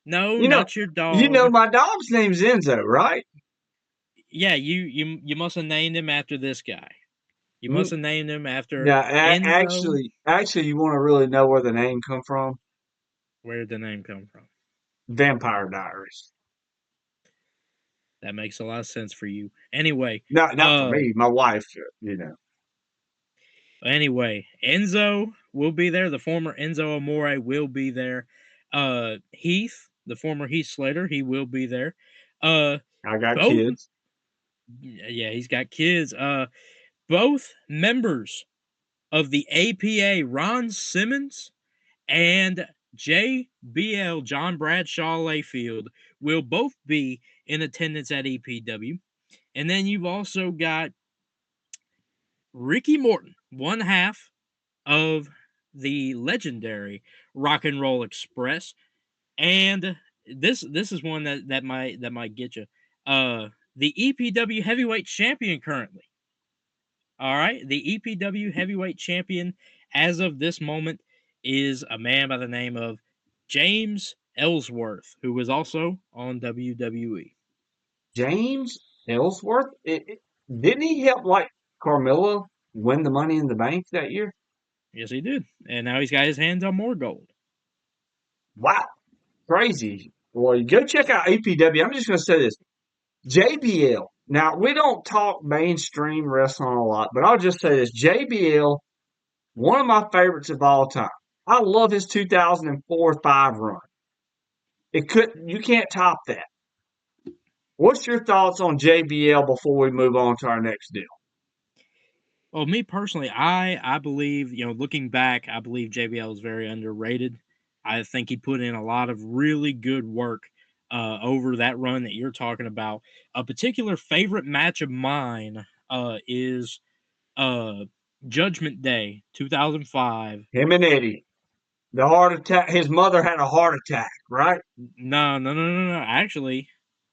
No,
You know,
not your dog.
my dog's name's Enzo, right?
Yeah, you must have named him after this guy. You must
Mm,
have named him after
Yeah,
Enzo.
actually, you want to really know where the name come from?
Where did the name come from?
Vampire Diaries.
That makes a lot of sense for you. Anyway,
Not for me. My wife.
Enzo will be there. The former Enzo Amore will be there. Heath, the former Heath Slater, he will be there.
I got
Both,
kids.
yeah, he's got kids. Both members of the APA, Ron Simmons and JBL, John Bradshaw Layfield, will both be in attendance at EPW. And then you've also got Ricky Morton, one half of the legendary Rock and Roll Express. And this is one that might get you. The EPW heavyweight champion currently. All right, the EPW heavyweight champion as of this moment is a man by the name of James Ellsworth, who was also on WWE.
James Ellsworth. Didn't he help like Carmella win the Money in the Bank that year?
Yes, he did, and now he's got his hands on more gold.
Wow, crazy. Well, you go check out APW. I'm just going to say this. JBL. Now, we don't talk mainstream wrestling a lot, but I'll just say this. JBL, one of my favorites of all time. I love his 2004-5 run. You can't top that. What's your thoughts on JBL before we move on to our next deal?
Well, me personally, I believe, looking back, I believe JBL is very underrated. I think he put in a lot of really good work over that run that you're talking about. A particular favorite match of mine is uh, Judgment Day 2005.
Him and Eddie. The heart attack. His mother had a heart attack, right?
No, no, no, no, no. Actually,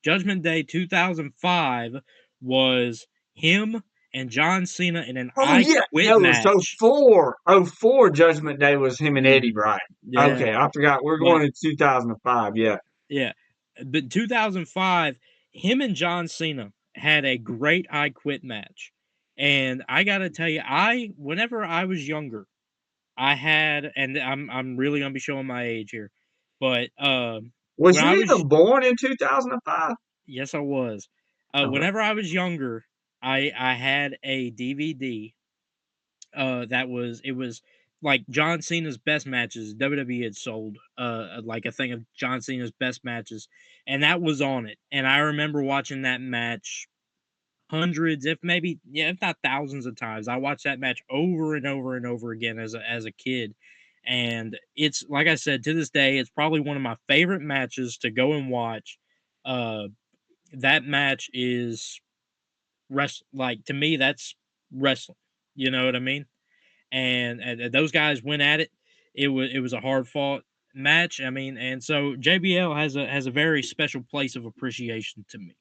Judgment Day 2005 was him and John Cena in an
Oh
I
yeah,
Quit
no, it was
match.
04. 04 Judgment Day was him and Eddie,
Mhm.
right? Okay,
Yeah,
I forgot. We're
but
going to 2005. Yeah,
yeah, but 2005, him and John Cena had a great I Quit match, And I gotta tell you, whenever I was younger, I had, and I'm really gonna be showing my age here, but
Was
when I
you
was
even born in 2005?
yes, I was.
Okay.
Whenever I was younger, I had a DVD. It was like John Cena's best matches. WWE had sold like a thing of John Cena's best matches, and that was on it. And I remember watching that match hundreds, if maybe, yeah, if not thousands of times. I watched that match over and over and over again as a kid. And it's like I said, to this day, it's probably one of my favorite matches to go and watch. Uh, that match is like to me, that's wrestling. You know what I mean? And those guys went at it. It was a hard fought match. I mean, and so JBL has a very special place of appreciation to me.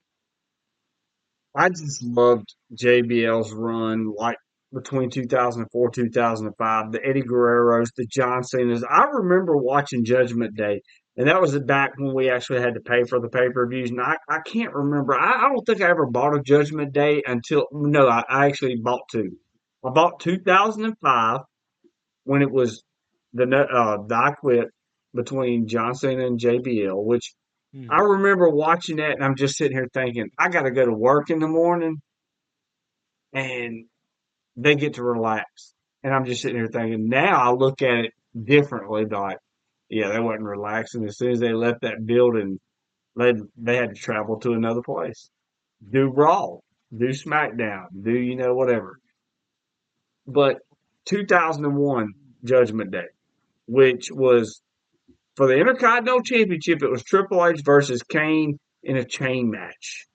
I just loved JBL's run, like between 2004 2005, the Eddie Guerreros, the John Cena's. I remember watching Judgment Day, and that was back when we actually had to pay for the pay per views. And I can't remember. I don't think I ever bought a Judgment Day until no, I actually bought two. I bought 2005 when it was the I Quit between John Cena and JBL, which I
Mhm.
remember watching that, and I'm just sitting here thinking, I got to go to work in the morning, and they get to relax. And I'm just sitting here thinking, now I look at it differently. Like, yeah, they wasn't relaxing. As soon as they left that building, they had to travel to another place, do Raw, do SmackDown, do whatever. But 2001 Judgment Day, which was for the Intercontinental Championship, it was Triple H versus Kane in a chain match,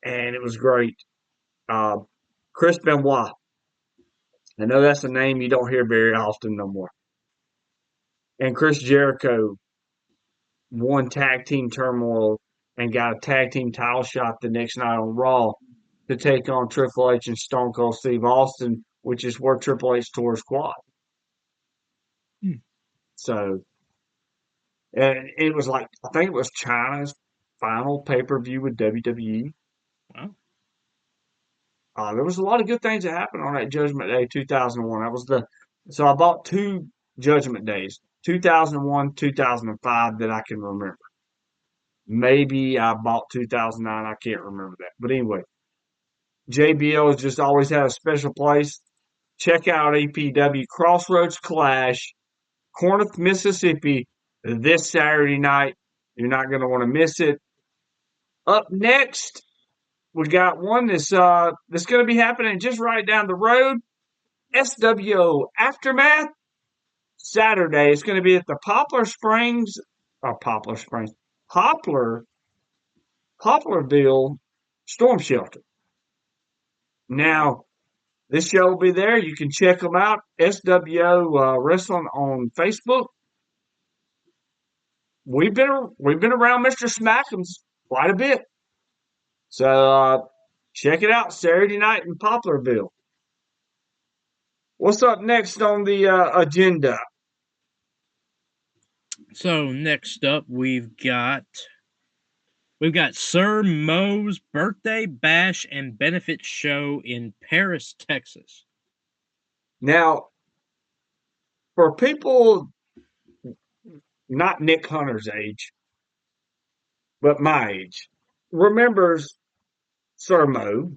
and it was great. Uh, Chris Benoit. I know that's a name you don't hear very often no more. And Chris Jericho won tag team turmoil and got a tag team title shot the next night on Raw to take on Triple H and Stone Cold Steve Austin, which is where Triple H tore his quad.
Hmm.
So and it was like I think it was China's final pay per view with WWE.
Wow.
There was a lot of good things that happened on that Judgment Day 2001. That was the so I bought two Judgment Days, 2001, 2005 that I can remember. Maybe I bought 2009. I can't remember that. But anyway, JBL has just always had a special place. Check out APW Crossroads Clash, Corinth, Mississippi, this Saturday night. You're not going to want to miss it. Up next, we got one that's going to be happening just right down the road. SWO Aftermath Saturday. It's going to be at the Poplar Springs, Poplar Poplarville Storm Shelter. Now, this show will be there. You can check them out. SWO Wrestling on Facebook. We've been around Mr. Smackums quite a bit, so check it out Saturday night in Poplarville. What's up next on the agenda?
So next up, we've got Sir Mo's birthday bash and benefit show in Paris, Texas.
Now, for people not Nick Hunter's age, but my age, remembers Sir Mo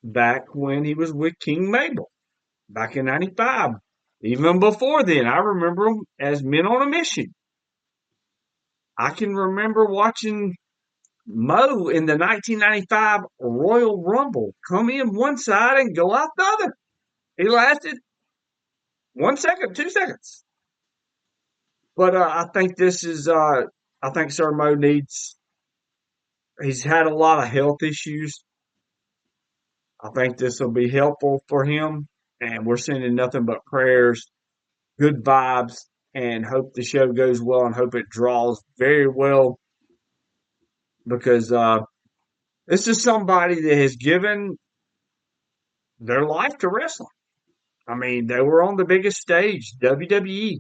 back when he was with King Mabel back in '95. Even before then, I remember him as Men on a Mission. I can remember watching Mo in the 1995 Royal Rumble come in one side and go out the other. He lasted 1 second, 2 seconds. But I think I think Sir Mo he's had a lot of health issues. I think this will be helpful for him. And we're sending nothing but prayers, good vibes, and hope the show goes well and hope it draws very well because this is somebody that has given their life to wrestling. I mean, they were on the biggest stage, WWE,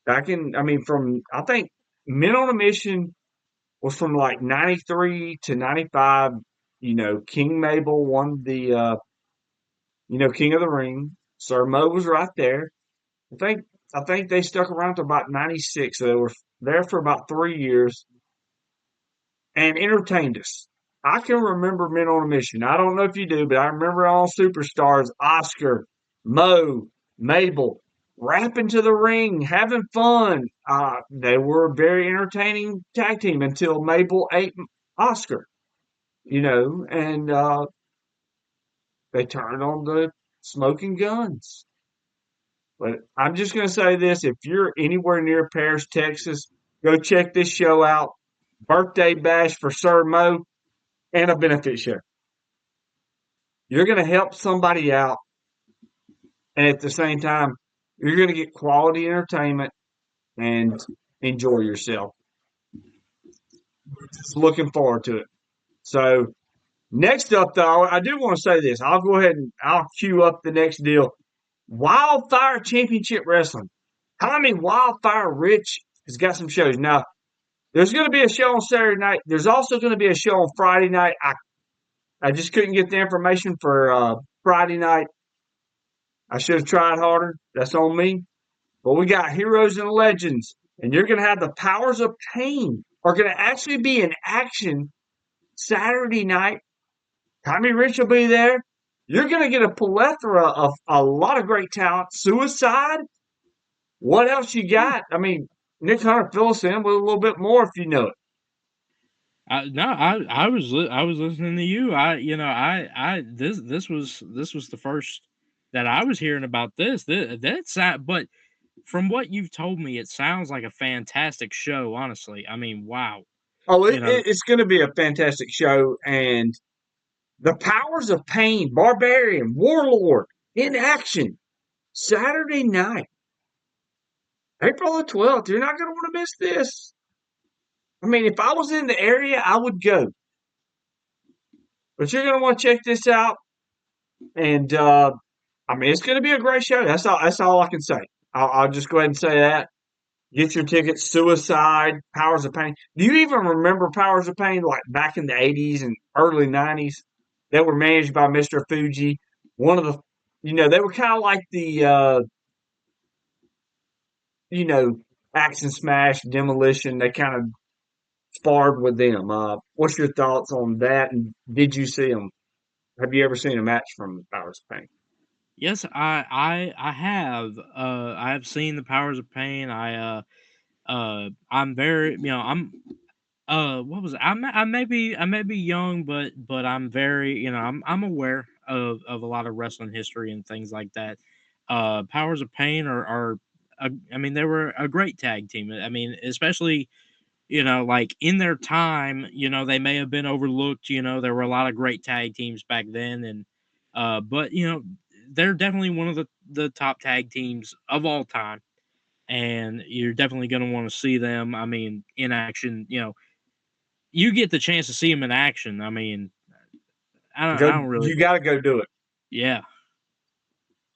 I think Men on a Mission was from like 93 to 95. King Mabel won the King of the Ring. Sir Mo was right there. I think I think they stuck around to about 96. So they were there for about 3 years and entertained us. I can remember Men on a Mission. I don't know if you do, but I remember all Superstars, Oscar, Mo, Mabel, rapping to the ring, having fun. They were a very entertaining tag team until Mabel ate Oscar, and they turned on the smoking guns. But I'm just going to say this: if you're anywhere near Paris, Texas, go check this show out. Birthday bash for Sir Mo and a benefit show. You're going to help somebody out, and at the same time, you're going to get quality entertainment and enjoy yourself. Just looking forward to it. So, next up, though, I do want to say this. I'll go ahead and I'll cue up the next deal. Wildfire Championship Wrestling. Tommy Wildfire Rich has got some shows. Now, there's going to be a show on Saturday night. There's also going to be a show on Friday night. I just couldn't get the information for Friday night. I should have tried harder. That's on me. But we got Heroes and Legends, and you're going to have the Powers of Pain are going to actually be in action Saturday night. Tommy Rich will be there. You're going to get a plethora of a lot of great talent. Suicide. What else you got? I mean, Nick Hunter, fill us in with a little bit more if you know it.
No, I was listening to you. This was the first that I was hearing about this. But from what you've told me, it sounds like a fantastic show. Honestly, I mean, wow.
Oh, it's going to be a fantastic show, and the Powers of Pain, Barbarian, Warlord in action Saturday night, April the 12th. You're not going to want to miss this. I mean, if I was in the area, I would go. But you're going to want to check this out. And, I mean, it's going to be a great show. That's all I can say. I'll just go ahead and say that. Get your tickets. Suicide, Powers of Pain. Do you even remember Powers of Pain, like back in the 80s and early 90s? They were managed by Mr. Fuji. One of the, they were kind of like the, Action Smash, Demolition. They kind of sparred with them. What's your thoughts on that? And did you see them? Have you ever seen a match from Powers of Pain?
Yes, I have. I have seen the Powers of Pain. I'm very, I'm what was it? I may be young, but I'm very, I'm aware of a lot of wrestling history and things like that. Powers of Pain I mean, they were a great tag team. I mean, especially, like in their time, they may have been overlooked. There were a lot of great tag teams back then, and but they're definitely one of the top tag teams of all time, and you're definitely going to want to see them. I mean, in action. You get the chance to see them in action. I mean, I don't really.
You got to go do it.
Yeah.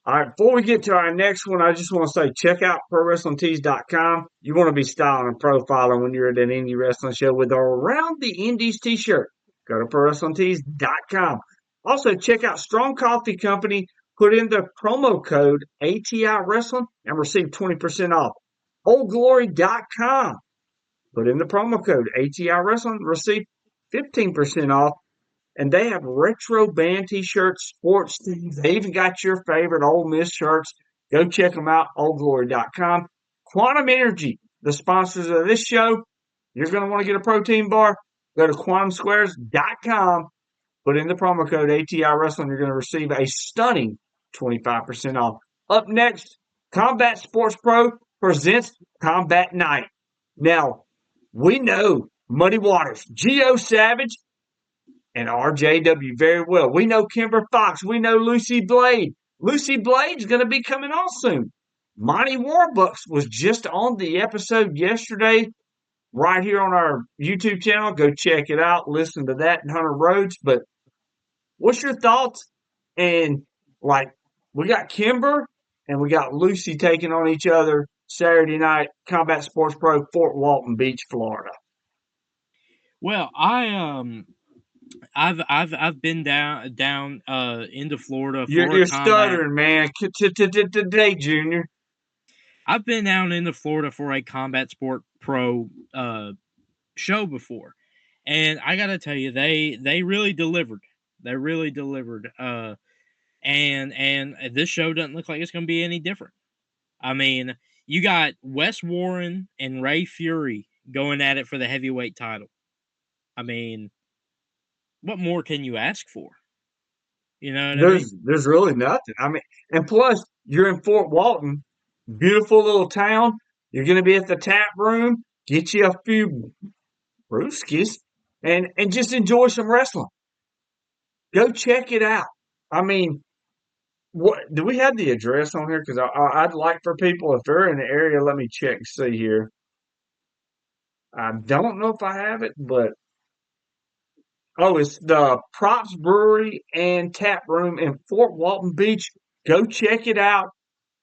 All right, before we get to our next one, I just want to say check out ProWrestlingTees.com. You want to be styling and profiling when you're at an indie wrestling show with our Around the Indies t-shirt. Go to ProWrestlingTees.com. Also, check out Strong Coffee Company. Put in the promo code ATI Wrestling and receive 20% off. OldGlory.com. Put in the promo code ATI Wrestling, receive 15% off. And they have retro band t-shirts, sports tees. They even got your favorite Ole Miss shirts. Go check them out, oldglory.com. Quantum Energy, the sponsors of this show. You're going to want to get a protein bar. Go to quantumsquares.com. Put in the promo code ATI Wrestling. You're going to receive a stunning 25% off. Up next, Combat Sports Pro presents Combat Night. Now, we know Muddy Waters, Geo Savage, and RJW very well. We know Kimber Fox. We know Lucy Blade. Lucy Blade's going to be coming on soon. Monty Warbucks was just on the episode yesterday right here on our YouTube channel. Go check it out. Listen to that and Hunter Rhodes. But what's your thoughts? And, we got Kimber and we got Lucy taking on each other Saturday night, Combat Sports Pro, Fort Walton Beach, Florida.
Well, I've been down into Florida for a
You're
combat.
stuttering, man. Today, Junior.
I've been down into Florida for a combat sport pro show before, and I gotta tell you, they really delivered. They really delivered. And this show doesn't look like it's going to be any different. I mean, you got Wes Warren and Ray Fury going at it for the heavyweight title. I mean, what more can you ask for? You know what I mean?
There's really nothing. I mean, and plus you're in Fort Walton, beautiful little town. You're going to be at the tap room. Get you a few brewskis and just enjoy some wrestling. Go check it out. I mean, what do we have the address on here? Because I'd like for people, if they're in the area, let me check and see here. I don't know if I have it, but oh, it's the Props Brewery and Tap Room in Fort Walton Beach. Go check it out.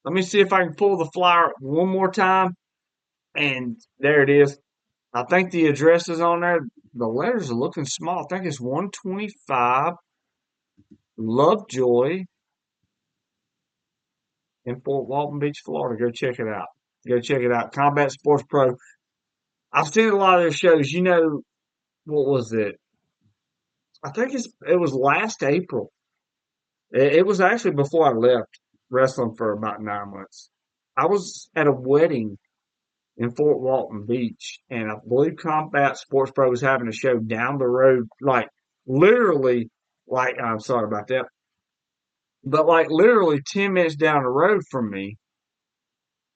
Let me see if I can pull the flyer one more time. And there it is. I think the address is on there. The letters are looking small. I think it's 125 Lovejoy in Fort Walton Beach, Florida. Go check it out. Go check it out. Combat Sports Pro. I've seen a lot of their shows. You know, what was it? I think it was last April. It was actually before I left wrestling for about 9 months. I was at a wedding in Fort Walton Beach, and I believe Combat Sports Pro was having a show down the road, like literally, like I'm sorry about that, but like literally 10 minutes down the road from me,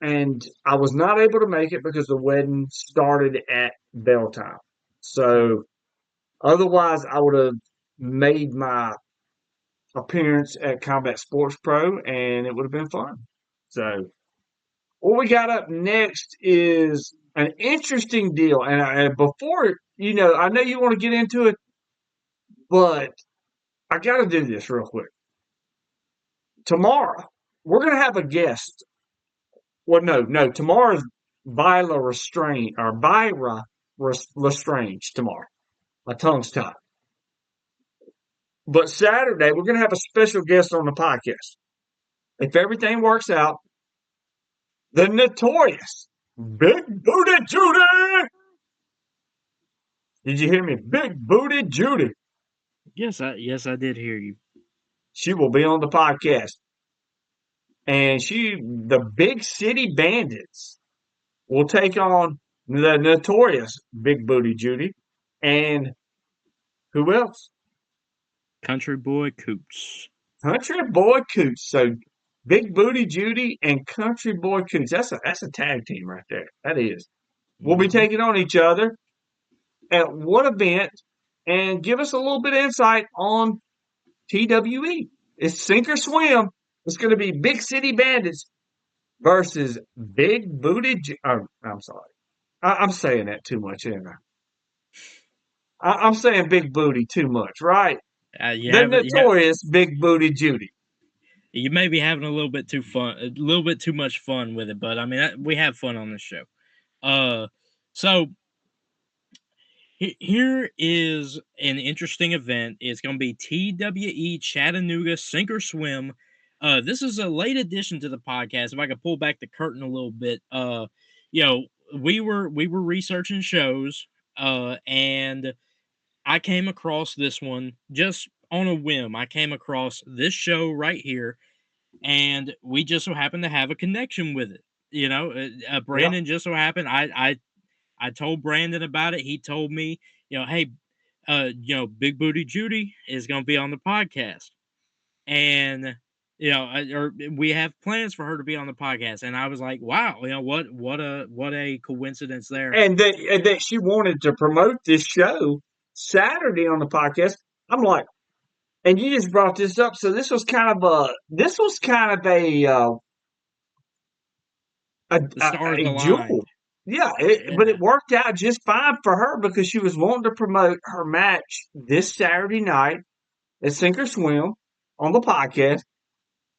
and I was not able to make it because the wedding started at bell time. So otherwise, I would have made my appearance at Combat Sports Pro, and it would have been fun. So what we got up next is an interesting deal. And before, I know you want to get into it, but I got to do this real quick. Tomorrow, we're going to have a guest. Well, no. Tomorrow's Byra Lestrange tomorrow. My tongue's tied. But Saturday, we're going to have a special guest on the podcast. If everything works out, the notorious Big Booty Judy. Did you hear me? Big Booty Judy.
Yes, I did hear you.
She will be on the podcast. And the Big City Bandits will take on the notorious Big Booty Judy. And who else?
Country Boy Coots.
Country Boy Coots. So Big Booty Judy and Country Boy Coots. That's a tag team right there. That is. We'll be taking on each other at what event, and give us a little bit of insight on TWE. It's sink or swim. It's going to be Big City Bandits versus Big Booty. I'm sorry. I'm saying that too much, ain't I'm saying Big Booty too much, right? The notorious Big Booty Judy.
You may be having a little bit too much fun with it, but I mean, we have fun on this show. So here is an interesting event. It's going to be TWE Chattanooga Sink or Swim. This is a late addition to the podcast. If I could pull back the curtain a little bit, we were researching shows, and I came across this one just on a whim. I came across this show right here, and we just so happened to have a connection with it. Brandon just so happened. I told Brandon about it. He told me, hey, Big Booty Judy is going to be on the podcast, and we have plans for her to be on the podcast. And I was like, wow, what a coincidence there.
And that she wanted to promote this show Saturday on the podcast. I'm like, and you just brought this up, so this was kind of a jewel. Yeah, but it worked out just fine for her because she was wanting to promote her match this Saturday night at Sink or Swim on the podcast.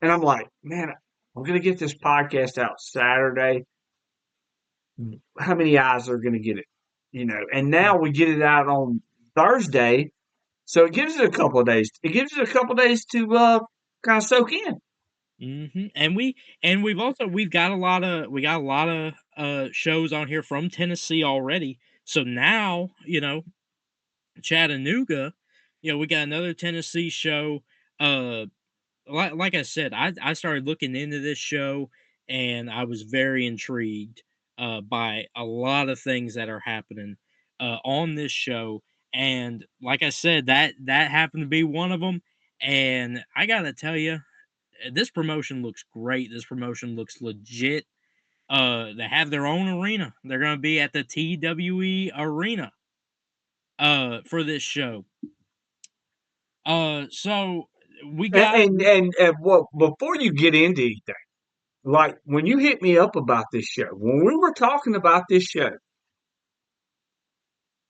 And I'm like, man, I'm going to get this podcast out Saturday. How many eyes are going to get it? And now we get it out on Thursday. So it gives it a couple of days. It gives it a couple of days to kind of soak in.
And we've got a lot of shows on here from Tennessee already. So now, Chattanooga, we got another Tennessee show. Like I said, I started looking into this show and I was very intrigued by a lot of things that are happening on this show. And like I said, that happened to be one of them. And I gotta tell you, this promotion looks great. This promotion looks legit. They have their own arena. They're gonna be at the TWE arena for this show. So we got
And what before you get into anything, like when you hit me up about this show, when we were talking about this show,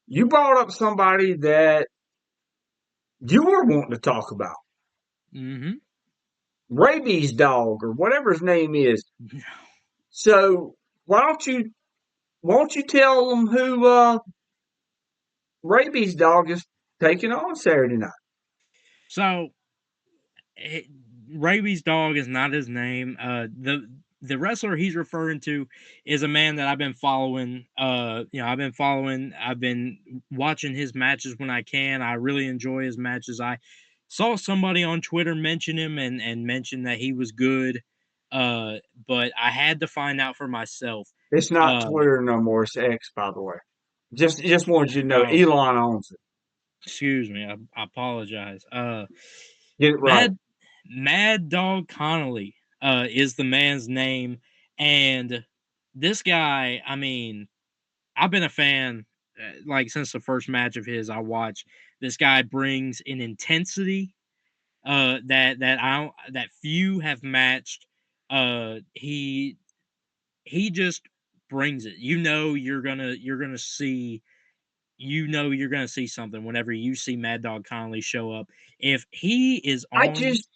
you brought up somebody that you were wanting to talk about,
mm-hmm.
Rabies Dog or whatever his name is. So why don't you tell them who Rabies Dog is taking on Saturday night?
So Raby's Dog is not his name. The wrestler he's referring to is a man that I've been following. I've been watching his matches when I can. I really enjoy his matches. I saw somebody on Twitter mention him and mention that he was good. But I had to find out for myself.
It's not
Uh,
Twitter no more. It's X, by the way. Just wanted you to know
oh,
Elon owns it.
excuse me. I apologize.
Get it right.
Mad Dog Connolly is the man's name, and this guy, I mean, I've been a fan like since the first match of his I watched. This guy brings an intensity that few have matched. He just brings it. You're gonna see something whenever you see Mad Dog Connolly show up. If he is
I
on,
just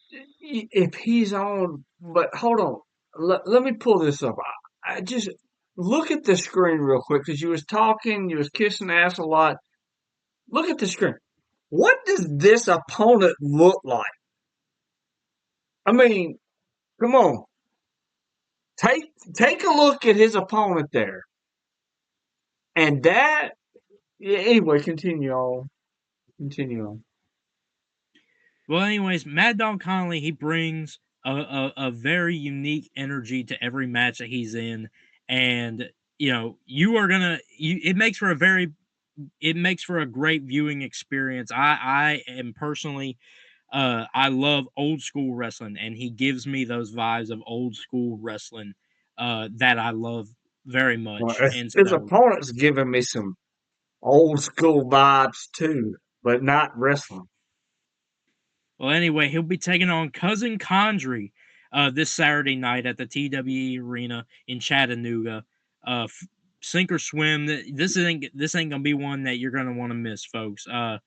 if he's on, but hold on. Let me pull this up. I just look at the screen real quick because you was talking, you was kissing ass a lot. Look at the screen. What does this opponent look like? I mean, come on. Take a look at his opponent there. And that yeah, anyway, continue on. Continue on.
well, anyways, Mad Dog Connolly, he brings a very unique energy to every match that he's in, and it makes for a great viewing experience. I am personally I love old school wrestling, and he gives me those vibes of old school wrestling that I love very
Well,
much. And
his
so,
opponent's giving me some old school vibes too, but not wrestling.
well, anyway, he'll be taking on Cousin Condry this Saturday night at the TWE Arena in Chattanooga. Sink or swim. This ain't gonna be one that you're gonna want to miss, folks. Uh,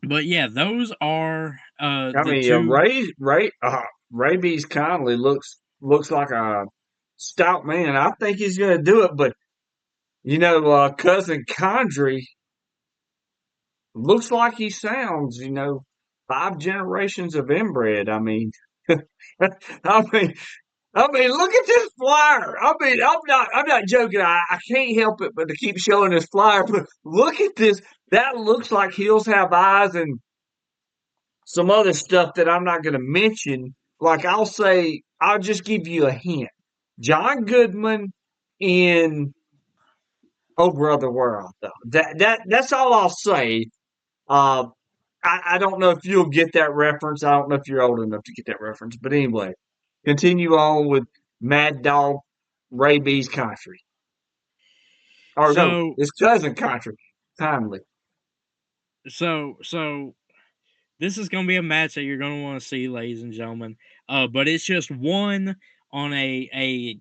but yeah, those are
I
the
mean,
two.
Rabies Conley looks like a stout man. I think he's going to do it, but cousin Condry looks like he sounds. 5 generations of inbred. I mean, I mean, look at this flyer. I mean, I'm not joking. I can't help it but to keep showing this flyer. But look at this. That looks like heels have eyes and some other stuff that I'm not going to mention. Like I'll just give you a hint. John Goodman in Oh Brother Where Art Thou. That's all I'll say. Uh, I don't know if you'll get that reference. I don't know if you're old enough to get that reference. But anyway, continue on with Mad Dog Rabies Country. Or no,
So
his cousin Country. Timely.
so this is going to be a match that you're going to want to see, ladies and gentlemen. But it's just one on a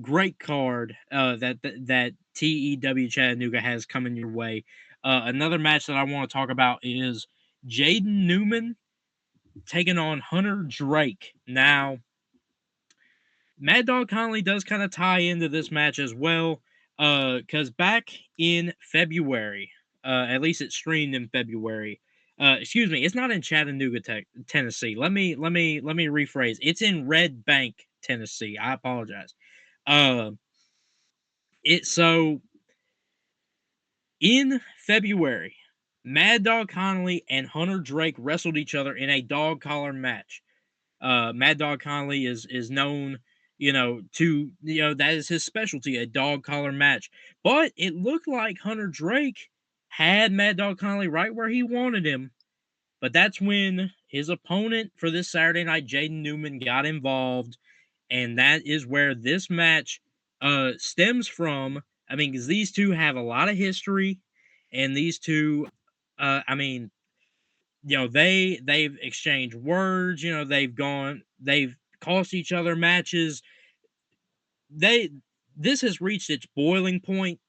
great card that TEW Chattanooga has coming your way. Another match that I want to talk about is Jaden Newman taking on Hunter Drake. Now, Mad Dog Conley does kind of tie into this match as well, because back in February, At least it's streamed in February. Excuse me, it's not in Chattanooga, Tennessee. Let me rephrase. It's in Red Bank, Tennessee. I apologize. Uh, so in February, Mad Dog Connolly and Hunter Drake wrestled each other in a dog collar match. Mad Dog Connolly is known, that is his specialty, a dog collar match. But it looked like Hunter Drake had Mad Dog Connolly right where he wanted him. But that's when his opponent for this Saturday night, Jaden Newman, got involved, and that is where this match stems from. I mean, because these two have a lot of history, and these two, they've exchanged words. They've cost each other matches. This has reached its boiling point,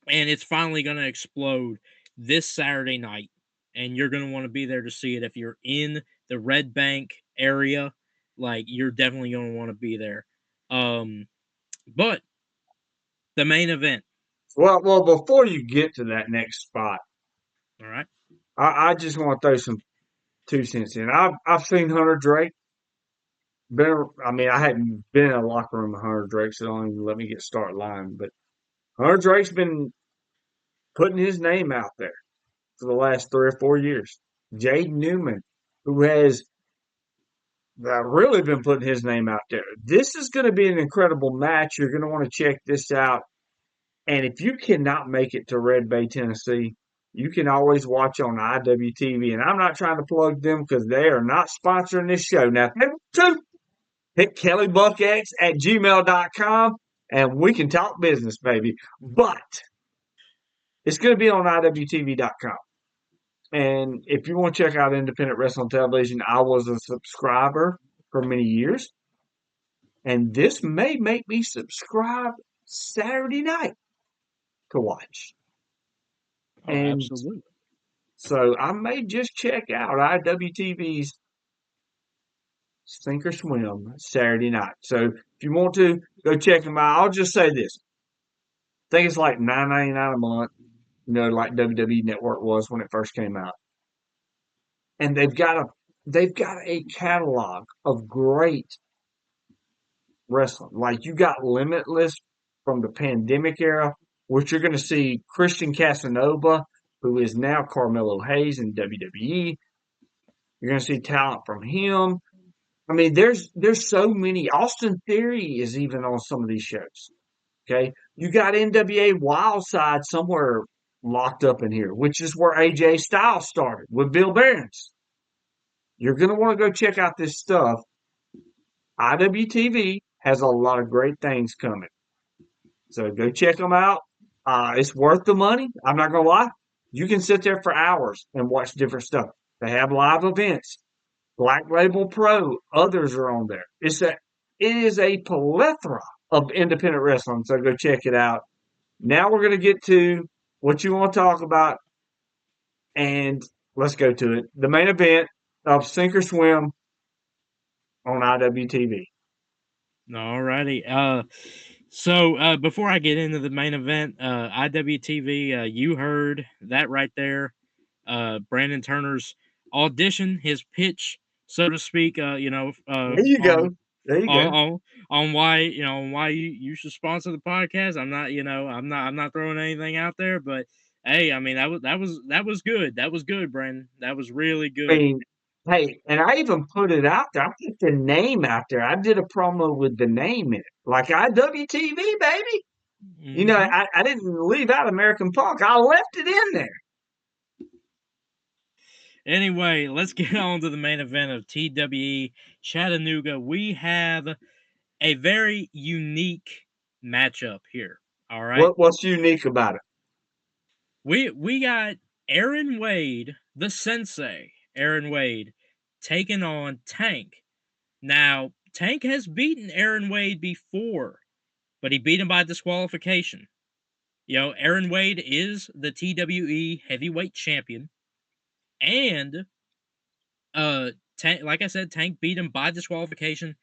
and it's finally going to explode this Saturday night. And you're going to want to be there to see it if you're in the Red Bank area. Like, you're definitely going to want to be there. But the main event.
Well, before you get to that next spot,
All right.
I just want to throw some 2 cents in. I've seen Hunter Drake. I hadn't been in a locker room with Hunter Drake, so don't even let me get started lying. But Hunter Drake's been putting his name out there for the last 3 or 4 years. Jade Newman, who has really been putting his name out there. This is going to be an incredible match. You're going to want to check this out. And if you cannot make it to Red Bay, Tennessee, you can always watch on IWTV. And I'm not trying to plug them because they are not sponsoring this show. Now, hit kellybuckx@gmail.com and we can talk business, baby. But it's going to be on IWTV.com. And if you want to check out independent wrestling television, I was a subscriber for many years. And this may make me subscribe Saturday night to watch.
Oh,
And
absolutely.
so I may just check out IWTV's Sink or Swim Saturday night. So if you want to go check them out, I'll just say this. I think it's like $9.99 a month, like WWE Network was when it first came out. And they've got a catalog of great wrestling. Like you got Limitless from the pandemic era, which you're going to see Christian Casanova, who is now Carmelo Hayes in WWE. You're going to see talent from him. I mean, there's so many. Austin Theory is even on some of these shows. Okay, you got NWA Wildside somewhere locked up in here, which is where AJ Styles started with Bill Behrens. You're going to want to go check out this stuff. IWTV has a lot of great things coming. So go check them out. It's worth the money. I'm not going to lie. You can sit there for hours and watch different stuff. They have live events. Black Label Pro, others are on there. It is a plethora of independent wrestling. So go check it out. Now we're going to get to what you want to talk about. And let's go to it. The main event of Sink or Swim on IWTV.
Alrighty. So before I get into the main event, IWTV, you heard that right there. Brandon Turner's audition, his pitch, so to speak.
There you go. There you go.
On why you should sponsor the podcast. I'm not throwing anything out there, but hey, I mean that was good. That was good, Brandon. That was really good.
I mean, hey, and I even put it out there. I put the name out there. I did a promo with the name in it, like IWTV, baby.
Mm-hmm.
I didn't leave out American Punk. I left it in there.
Anyway, let's get on to the main event of TWE Chattanooga. We have a very unique matchup here. All right.
What's unique about it?
We got Aaron Wade, the sensei, Aaron Wade, taking on Tank. Now, Tank has beaten Aaron Wade before, but he beat him by disqualification. Aaron Wade is the TWE heavyweight champion. And Tank, like I said, Tank beat him by disqualification.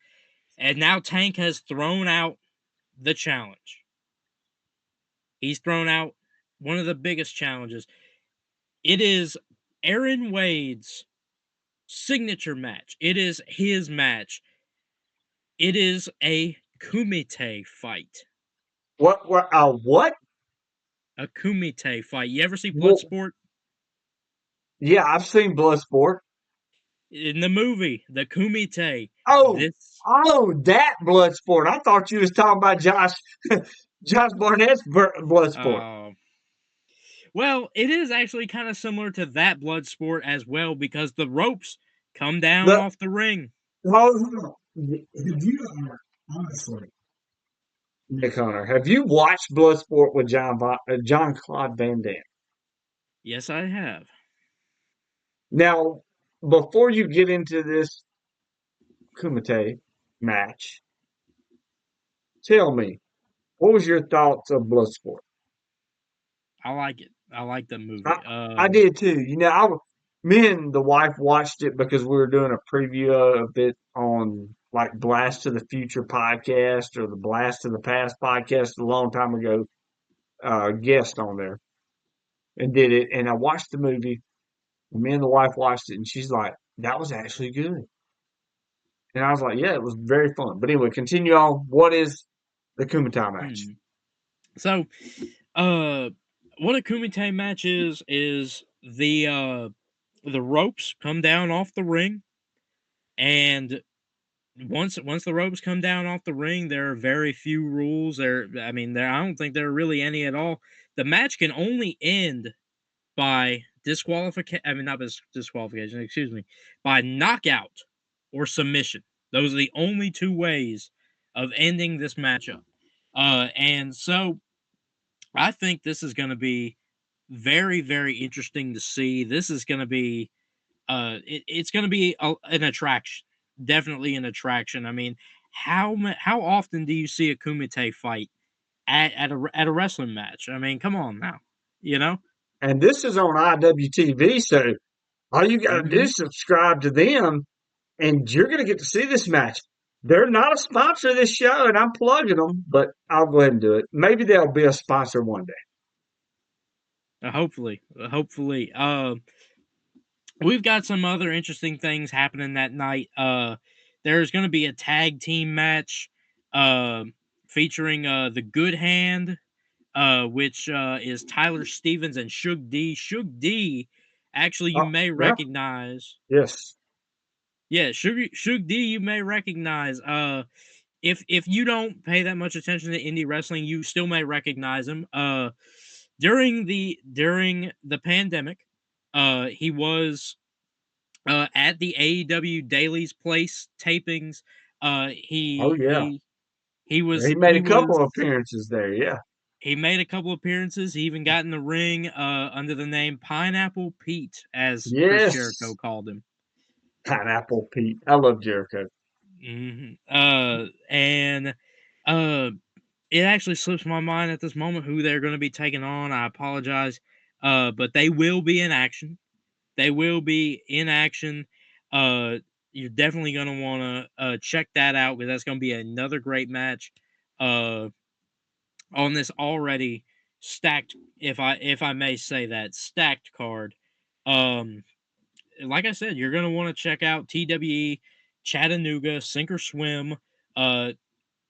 And now Tank has thrown out the challenge. He's thrown out one of the biggest challenges. It is Aaron Wade's signature match. It is his match. It is a kumite fight.
What? What?
A kumite fight. You ever see
Well,
Bloodsport?
yeah, I've seen Bloodsport.
In the movie, the kumite.
Oh,
This
that Bloodsport. I thought you was talking about Josh Barnett's Bloodsport.
uh well, it is actually kind of similar to that Bloodsport as well because the ropes come down
The
off the ring.
hold on. Have you honestly, Nick Hunter? Have you watched Bloodsport with John Claude Van Damme?
Yes, I have.
Now, before you get into this Kumite match, tell me what was your thoughts of Bloodsport?
I like it. I like the
I,
movie.
I did too. Me and the wife watched it because we were doing a preview of it on like Blast to the Future podcast or the Blast to the Past podcast a long time ago. Guest on there and did it, and I watched the movie. And me and the wife watched it, and she's like, "That was actually good," and I was like, "Yeah, it was very fun." But anyway, continue on. What is the Kumite match?
Hmm. So, uh, what a kumite match is the ropes come down off the ring, and once the ropes come down off the ring, there are very few rules. I don't think there are really any at all. The match can only end by disqualification. I mean, not disqualification. Excuse me, by knockout or submission. Those are the only two ways of ending this matchup. And so I think this is going to be very, very interesting to see. This is going to be it's going to be an attraction, definitely an attraction. I mean, how often do you see a kumite fight at a wrestling match? I mean, come on now, you know.
And this is on IWTV, so all you got to do
Hmm.
is subscribe to them, and you're going to get to see this match. They're not a sponsor of this show, and I'm plugging them, but I'll go ahead and do it. Maybe they'll be a sponsor one day.
Hopefully. We've got some other interesting things happening that night. There's going to be a tag team match, uh, featuring the Good Hand, which is Tyler Stevens and Shug D. Shug D, actually, you
Oh,
may
yeah,
recognize.
yes.
Yeah, Shug D, you may recognize. If you don't pay that much attention to indie wrestling, you still may recognize him. During the pandemic, he was at the AEW Daily's Place tapings.
Oh, yeah.
He
Yeah,
was
he made
he
a couple
was
of appearances there. Yeah.
he made a couple appearances. He even got in the ring under the name Pineapple Pete, as Chris Jericho
Yes.
called him.
Pineapple Pete. I love Jericho.
And uh, it actually slips my mind at this moment who they're going to be taking on. I apologize, but they will be in action. They will be in action. Uh, you're definitely going to want to check that out because that's going to be another great match. Uh, on this already stacked, if I may say that, stacked card. Um, like I said, you're gonna want to check out TWE Chattanooga Sink or Swim uh,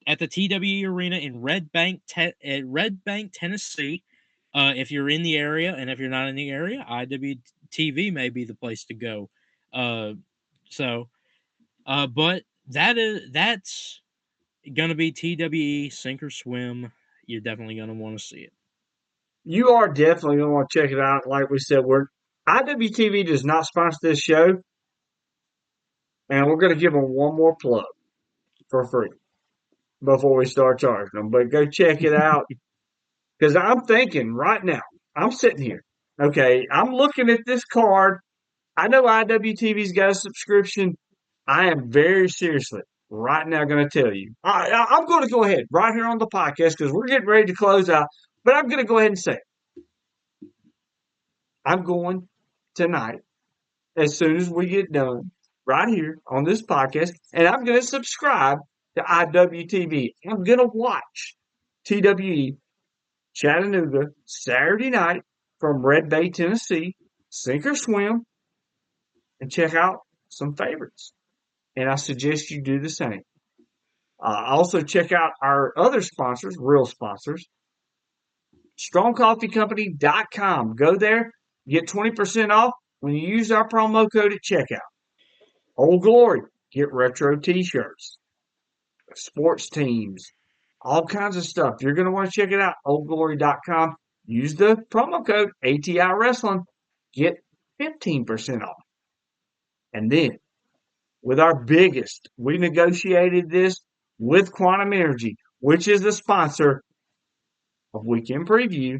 at the TWE Arena in Red Bank, Tennessee. If you're in the area, and if you're not in the area, IWTV may be the place to go. Uh, but that's gonna be TWE Sink or Swim. You're definitely gonna want to see it.
You are definitely going to want to check it out. Like we said, IWTV does not sponsor this show, and we're going to give them one more plug for free before we start charging them. But go check it out because I'm thinking right now, I'm sitting here. Okay, I'm looking at this card. I know IWTV's got a subscription. I am very seriously right now going to tell you. I'm going to go ahead right here on the podcast because we're getting ready to close out. But I'm going to go ahead and say I'm going tonight as soon as we get done right here on this podcast, and I'm going to subscribe to IWTV. I'm going to watch TWE Chattanooga, Saturday night from Red Bay, Tennessee. Sink or swim and check out some favorites. And I suggest you do the same. Also, check out our other sponsors, real sponsors, strongcoffeecompany.com. Go there, get 20% off when you use our promo code at checkout. Old Glory, get retro t-shirts, sports teams, all kinds of stuff. You're going to want to check it out, oldglory.com. Use the promo code ATI Wrestling, get 15% off. And then, with our biggest, we negotiated this with Quantum Energy, which is the sponsor of Weekend Preview.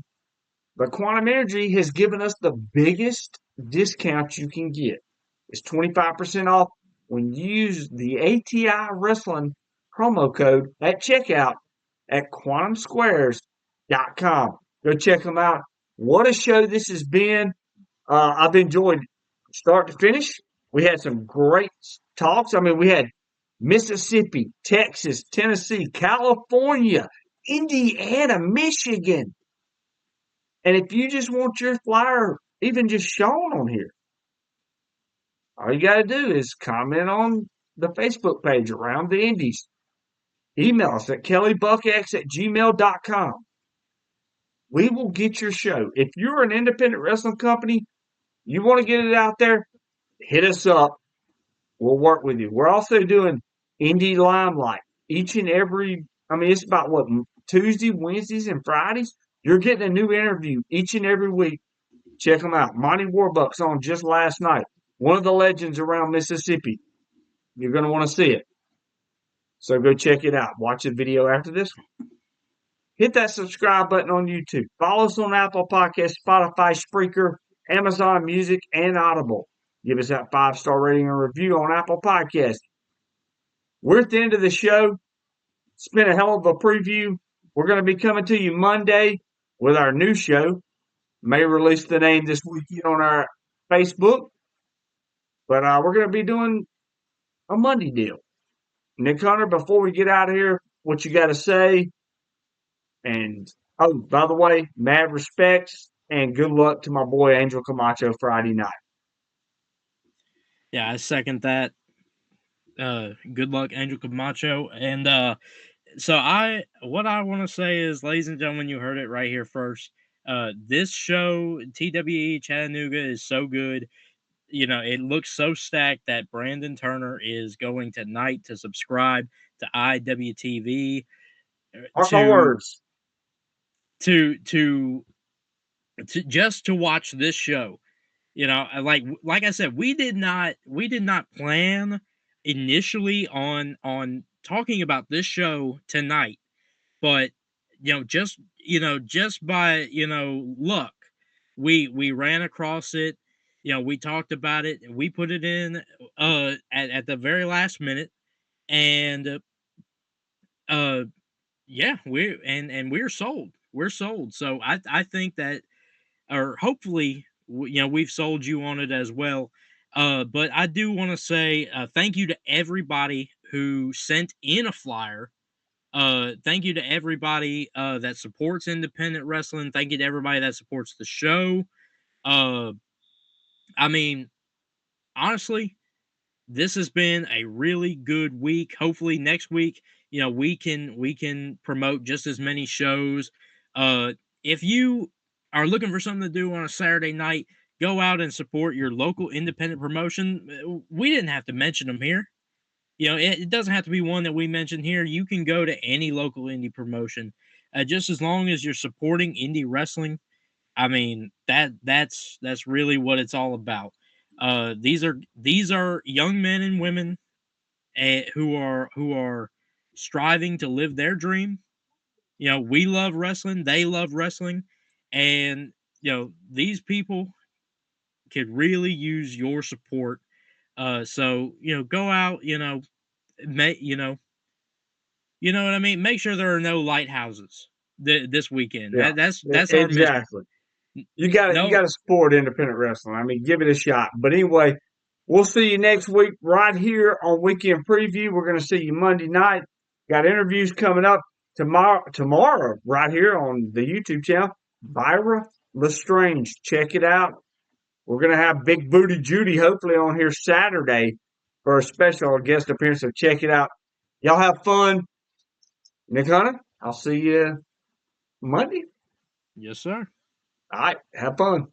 But Quantum Energy has given us the biggest discount you can get. It's 25% off when you use the ATI Wrestling promo code at checkout at quantumsquares.com. Go check them out. What a show this has been. I've enjoyed start to finish. We had some great talks. I mean, we had Mississippi, Texas, Tennessee, California, Indiana, Michigan. And if you just want your flyer even just shown on here, all you got to do is comment on the Facebook page Around the Indies. Email us at kellybuckx@gmail.com. We will get your show. If you're an independent wrestling company, you want to get it out there, hit us up. We'll work with you. We're also doing Indie Limelight each and every, it's about what, Tuesday, Wednesdays, and Fridays? You're getting a new interview each and every week. Check them out. Monty Warbucks on just last night. One of the legends around Mississippi. You're going to want to see it. So go check it out. Watch the video after this one. Hit that subscribe button on YouTube. Follow us on Apple Podcasts, Spotify, Spreaker, Amazon Music, and Audible. Give us that 5-star rating and review on Apple Podcasts. We're at the end of the show. It's been a hell of a preview. We're going to be coming to you Monday with our new show. May release the name this weekend on our Facebook. But we're going to be doing a Monday deal. Nick Hunter, before we get out of here, what you got to say? And, oh, by the way, mad respects and good luck to my boy Angel Camacho Friday night.
Yeah, I second that. Good luck, Angel Camacho. And what I want to say is, ladies and gentlemen, you heard it right here first. This show, TWE Chattanooga, is so good. It looks so stacked that Brandon Turner is going tonight to subscribe to IWTV.
Mark my words.
To just to watch this show. Like I said, we did not plan initially on talking about this show tonight, but just by luck, we ran across it. We talked about it, and we put it in at the very last minute, and yeah, we're sold. We're sold. So I think that, or hopefully, we've sold you on it as well. But I do want to say thank you to everybody who sent in a flyer. Thank you to everybody that supports independent wrestling. Thank you to everybody that supports the show. Honestly, this has been a really good week. Hopefully next week, we can promote just as many shows. If you are looking for something to do on a Saturday night, go out and support your local independent promotion. We didn't have to mention them here. It doesn't have to be one that we mentioned here. You can go to any local indie promotion, just as long as you're supporting indie wrestling. That's really what it's all about. These are young men and women who are striving to live their dream. We love wrestling, they love wrestling, and these people could really use your support. So go out, make you know what I mean. Make sure there are no lighthouses this weekend.
Yeah,
That's our mission.
exactly. You got to support independent wrestling. Give it a shot. But anyway, we'll see you next week right here on Weekend Preview. We're going to see you Monday night. Got interviews coming up. tomorrow, right here on the YouTube channel, Vyra Lestrange. Check it out. We're gonna have Big Booty Judy hopefully on here Saturday for a special guest appearance. So check it out. Y'all have fun. Nick Hunter, I'll see you Monday.
Yes, sir.
All right, have fun.